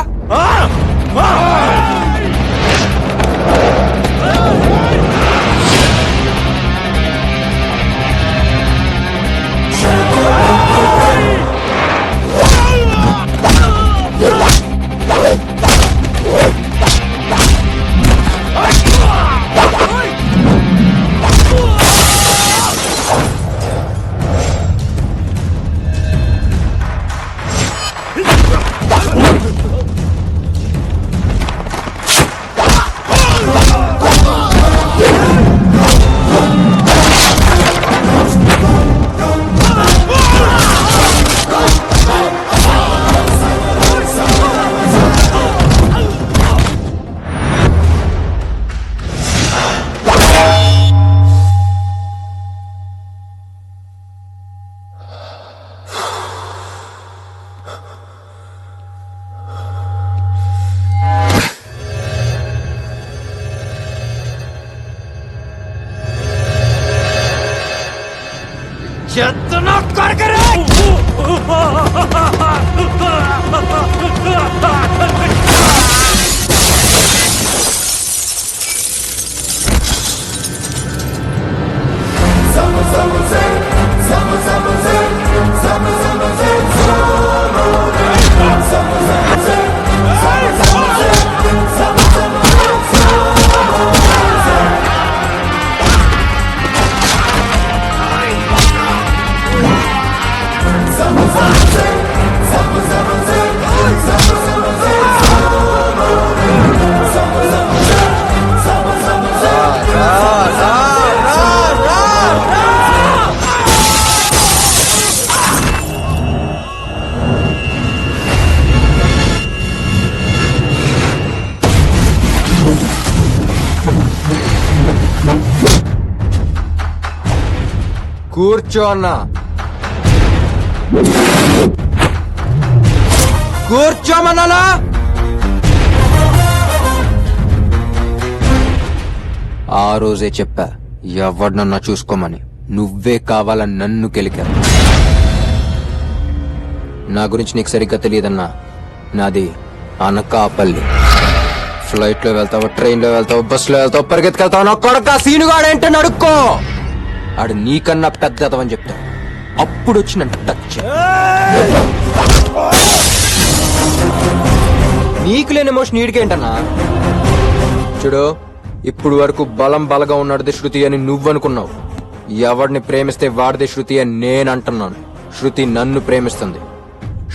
చెత్తన కొరకరే కూర్చో అన్నా కూర్చోమన్నానా ఆ రోజే చెప్పా ఎవరినన్నా చూసుకోమని నువ్వే కావాలని నన్ను గెలికావు నా గురించి నీకు సరిగ్గా తెలియదన్నా నాది అనకాపల్లి ఫ్లైట్ లో వెళ్తావు ట్రైన్ లో వెళ్తావు బస్ లో వెళ్తావు పరిగెత్తుకెళ్తావు నా కొడక సీనుగాడేంటే నడుక్కో ఆడు నీకన్నా పెద్దదవని చెప్తావు అప్పుడు వచ్చి నన్ను టచ్ నీకు లేని ఎమోషన్ నీడికేంటన్నా చూడు ఇప్పుడు వరకు బలం బలగా ఉన్నాడుది శృతి అని నువ్వనుకున్నావు ఎవడిని ప్రేమిస్తే వాడిదే శృతి అని నేను అంటున్నాను శృతి నన్ను ప్రేమిస్తుంది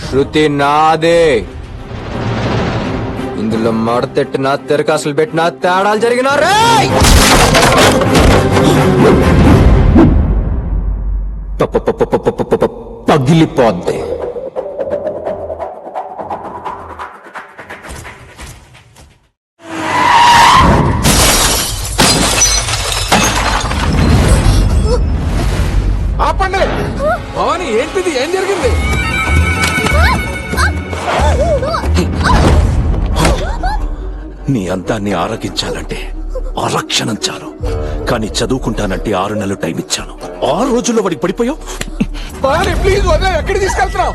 శృతి నాదే ఇందులో మడతెట్టినా తెరకాసులు పెట్టినా తేడాలు జరిగినా రే పగిలిపోద్ది ఆపండి భవాని ఏంటిది ఏం జరిగింది నీ అందాన్ని ఆరగించాలంటే ఆరక్షణం చాలు కానీ చదువుకుంటానంటే 6 నెలలు టైం ఇచ్చాను 6 రోజుల్లో వాడికి పడిపోయావు భవాని ప్లీజ్ వదిలే ఎక్కడికి తీసుకెళ్తున్నావు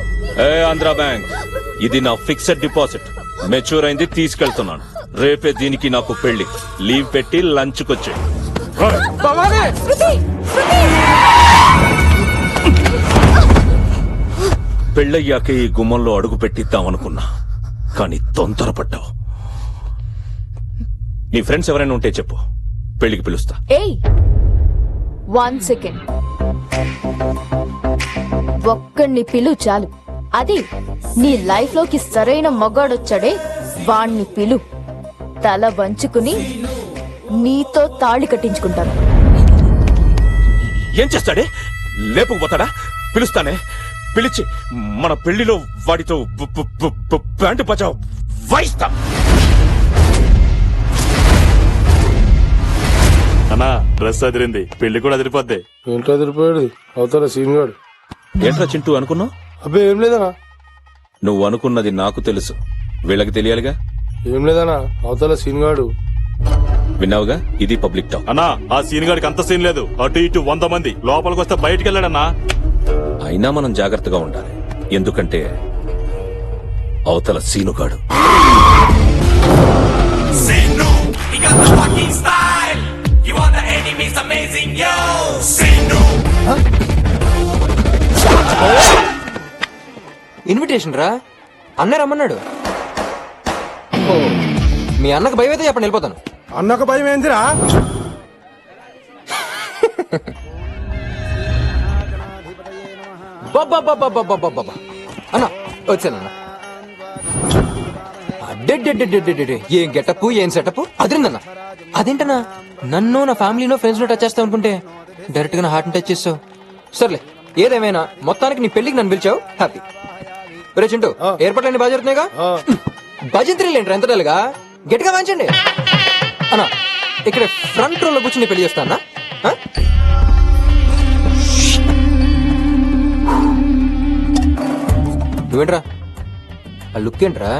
ఆంధ్రా బ్యాంక్ ఇది నా ఫిక్స్డ్ డిపాజిట్ మెచ్యూర్ అయింది తీసుకెళ్తున్నాను రేపే దీనికి నాకు పెళ్లి లీవ్ పెట్టి లంచ్ కొచ్చే భవాని పెళ్ళయ్యాక ఈ గుమ్మంలో అడుగు పెట్టిద్దామనుకున్నా కానీ తొందరపడ్డావు నీ ఫ్రెండ్స్ ఎవరైనా ఉంటే చెప్పు పెళ్లికి పిలుస్తా ఏయ్ 1 సెకండ్ ఒక్కడిని పిలు చాలు అది నీ లైఫ్ లోకి సరైన మగాడొచ్చాడే వాణ్ణి పిలు తల వంచుకుని నీతో తాళి కట్టించుకుంటాను ఏం చేస్తాడే లేపుకుపోతాడా పిలుస్తానే పిలిచి మన పెళ్లిలో వాడితో బ్యాండ్ బజా వాయిస్తా అన్నా డ్రెస్ అదిరింది పెళ్లి కూడా అదిరిపోద్ది ఏంటో అదిరిపోయాడు అవతల సీన్ గాడు ఏంట్రా చింటూ అనుకున్నావు అబ్బే ఏం లేదనా నువ్వు అనుకున్నది నాకు తెలుసు వీళ్ళకి తెలియాలిగా ఏం లేదనా అవతల సీన్ గాడు విన్నావుగా ఇది పబ్లిక్ టాక్ అన్నా ఆ సీన్ గాడికి అంత సీన్ లేదు అటు ఇటు 100 మంది లోపలికి వస్తే బయటికి వెళ్ళాడన్నా అయినా మనం జాగ్రత్తగా ఉండాలి ఎందుకంటే అవతల సీనుగాడు ఇన్విటేషన్ రా అన్న రమ్మన్నాడు మీ అన్నకు భయం అయితే చెప్పండి వెళ్ళిపోతాను అన్నకు భయం ఏందిరా అన్న వచ్చానన్న ఏం గెటప్ ఏం సెటప్ అదిరిందన్న అదేంటన్నా నన్ను నా ఫ్యామిలీనో ఫ్రెండ్స్ లో టచ్ చేస్తావు అనుకుంటే డైరెక్ట్ గా నా హార్ట్ టచ్ చేస్తావు సర్లే ఏదేమైనా మొత్తానికి నీ పెళ్లికి నన్ను పిలిచావు హ్యాపీ రే చింటూ ఏర్పాట్లన్నీ బాగా జరుగుతున్నాయిగా భజంత్రీలు ఏంటి ఎంత డల్గా గట్టిగా వాంచండి అన్నా ఇక్కడ ఫ్రంట్ రో లో కూర్చుని పెళ్లి చేస్తానా నువ్వేంట్రా ఆ లుక్ ఏంట్రా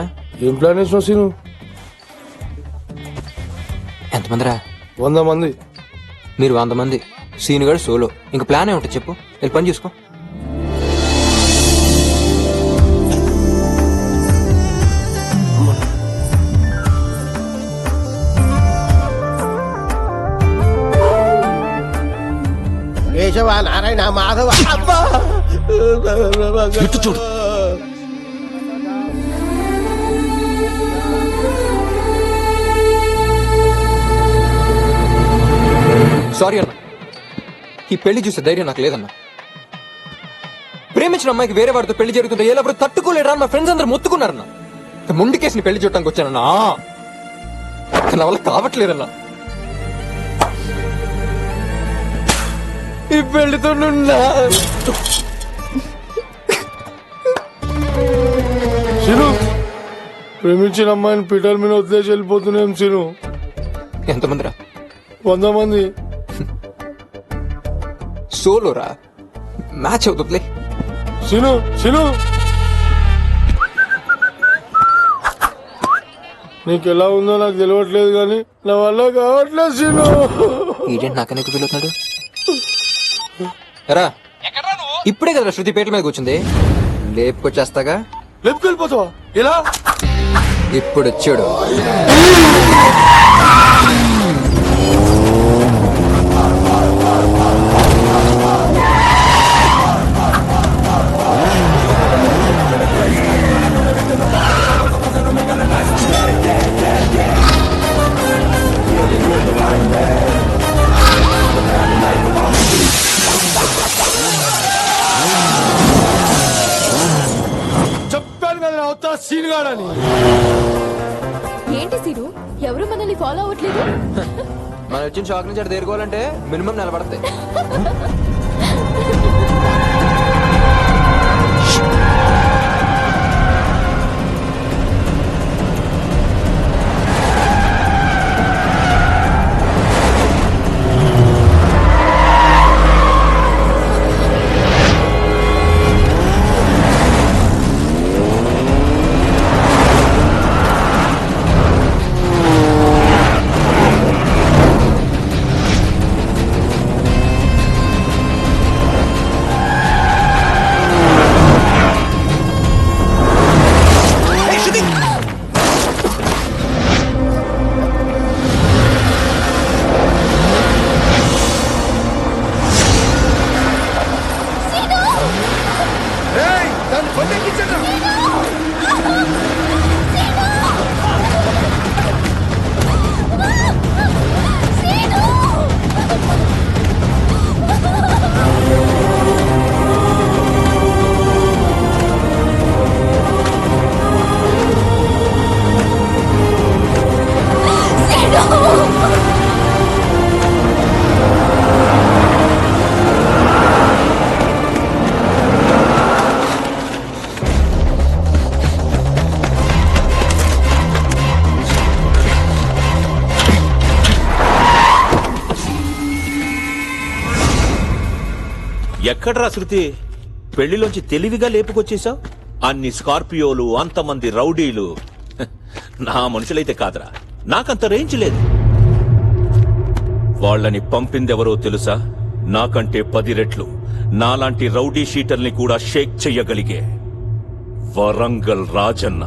ఏం ప్లాన్ వేసినావు సీను ఎంతమందిరా 100 మంది మీరు 100 మంది సీన్ గడు సోలో. ఇంక ప్లాన్ ఏమిటో చెప్పు, వెళ్ళి పని చూసుకో. కేశవ నారాయణ మాధవ చూడు సారీ అన్న, ఈ పెళ్లి చూసే ధైర్యం నాకు లేదన్నా. ప్రేమించిన అమ్మాయికి వేరే వాడితో పెళ్లి జరుగుతుంటే ఎవరు తట్టుకోలేరా? మా ఫ్రెండ్స్ అందరూ మొత్తుకున్నారన్నా. ముందు కేసుని పెళ్లి చూడటానికి వచ్చానన్నా. నా వల్ల కావట్లేదన్నా. ఈ పెళ్లితో ప్రేమించిన అమ్మాయిని పీటర్ మీద వదిలేసి వెళ్ళిపోతున్నాం సీను. ఎంతమందిరా? 100 మంది. సోలోరా, మ్యాచ్ అవుతుంది. సీను సీను నీకు ఎలా ఉందో నాకు తెలియట్లేదు కానీ నా వల్ల కావట్లేదు సీను. ఈడేంటి నాకెందుకు పిలుతున్నాడు? రా, ఇప్పుడే కదా శృతి పేట్ల మీద కూర్చుంది. లేపుకొచ్చేస్తాగా. లేపుకెళ్ళిపోతావా? ఇలా ఇప్పుడు వచ్చాడు. చెప్పాను కదా అవుతా సీన్ గాడని. ఏంటి సిరు ఎవరు మనల్ని ఫాలో అవ్వట్లేదు? మనం వచ్చిన షాక్ నుంచి అటు తేరుకోవాలంటే మినిమం నిలబడతాయి. ఎక్కడ్రా శృతి? పెళ్లిలోంచి తెలివిగా లేపుకొచ్చేసావు. అన్ని స్కార్పియోలు, అంతమంది రౌడీలు. నా మనుషులైతే కాదురా, నాకంత రేంజ్ లేదు. వాళ్ళని పంపిందెవరో తెలుసా? నాకంటే 10 రెట్లు నాలాంటి రౌడీ షీటర్ని కూడా షేక్ చెయ్యగలిగే వరంగల్ రాజన్న.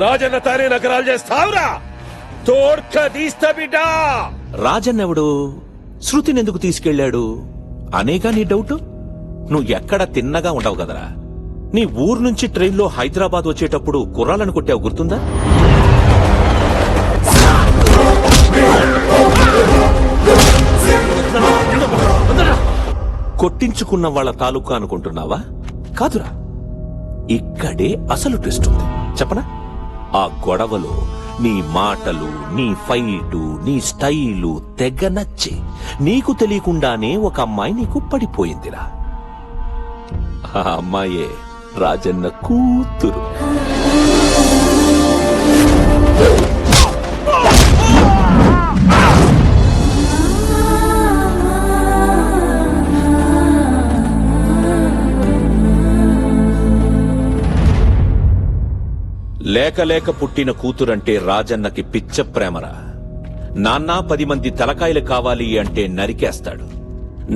రాజన్న తానే నగరాలు చేస్తావురా? తోడ్క తీస్తా బిడ్డా. రాజన్నెవడు? శృతిని ఎందుకు తీసుకెళ్లాడు అనేగా నీ డౌట్? నువ్వు ఎక్కడ తిన్నగా ఉండవు కదరా. నీ ఊరు నుంచి ట్రైన్లో హైదరాబాద్ వచ్చేటప్పుడు కుర్రాలను కొట్టావు, గుర్తుందా? కొట్టించుకున్న వాళ్ళ తాలూకా అనుకుంటున్నావా? కాదురా, ఇక్కడే అసలు ట్విస్ట్ ఉంది. చెప్పనా? ఆ గొడవలో నీ మాటలు, నీ ఫైటు, నీ స్టైలు తెగ నచ్చి నీకు తెలియకుండానే ఒక అమ్మాయి నీకు పడిపోయిందిరా. ఆ అమ్మాయే రాజన్న కూతురు. లేక లేక పుట్టిన కూతురంటే రాజన్నకి పిచ్చ ప్రేమరా. నాన్న 10 మంది తలకాయలు కావాలి అంటే నరికేస్తాడు.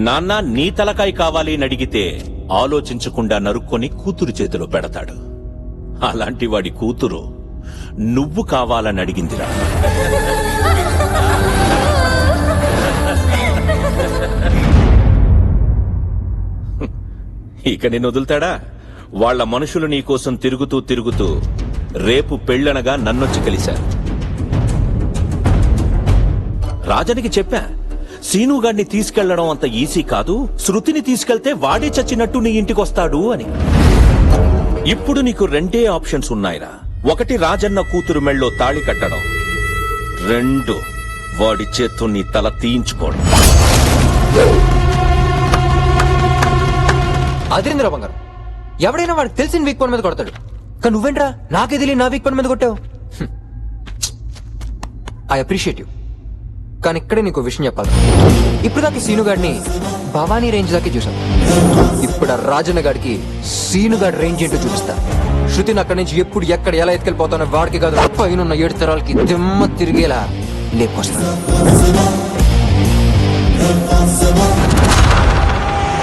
నాన్న నీ తలకాయ కావాలి అని అడిగితే ఆలోచించకుండా నరుక్కొని కూతురు చేతిలో పెడతాడు. అలాంటి వాడి కూతురు నువ్వు కావాలని అడిగిందిరా. ఇక నిన్ను వదులుతాడా? వాళ్ల మనుషులు నీకోసం తిరుగుతూ తిరుగుతూ రేపు పెళ్ళనగా నన్నొచ్చి కలిశారు. రాజనికి చెప్పా, సీనుగాడిని తీసుకెళ్లడం అంత ఈజీ కాదు, శృతిని తీసుకెళ్తే వాడే చచ్చినట్టు నీ ఇంటికొస్తాడు అని. ఇప్పుడు నీకు 2 ఆప్షన్స్ ఉన్నాయిరా. 1 రాజన్న కూతురు మెళ్ళో తాళి కట్టడం, 2 వాడి చేత్తో నీ తల తీయించుకోవడం. అదిరింద్ర బంగారం, ఎవడైనా వాడికి తెలిసిన వీక్ పాయింట్ మీద కొడతాడు, కానీ నువ్వేంట్రా నాకే తెలియదు నా వీక్ పాయింట్ మీద కొట్టావు. I appreciate you. కానీ ఇక్కడే నీకు విషయం చెప్పాలి. ఇప్పుడు దాకా సీనుగాడిని భవానీ రేంజ్ దాకా చూసాను. ఇప్పుడు ఆ రాజన్న గాడికి సీనుగాడి రేంజ్ ఏంటో చూపిస్తా. శృతిని అక్కడి నుంచి ఎప్పుడు ఎక్కడ ఎలా ఎత్తుకెళ్ళిపోతానో వాడికి కాదు, పైన 7 తరాలకి దిమ్మ తిరిగేలా లేపుకొస్తాను.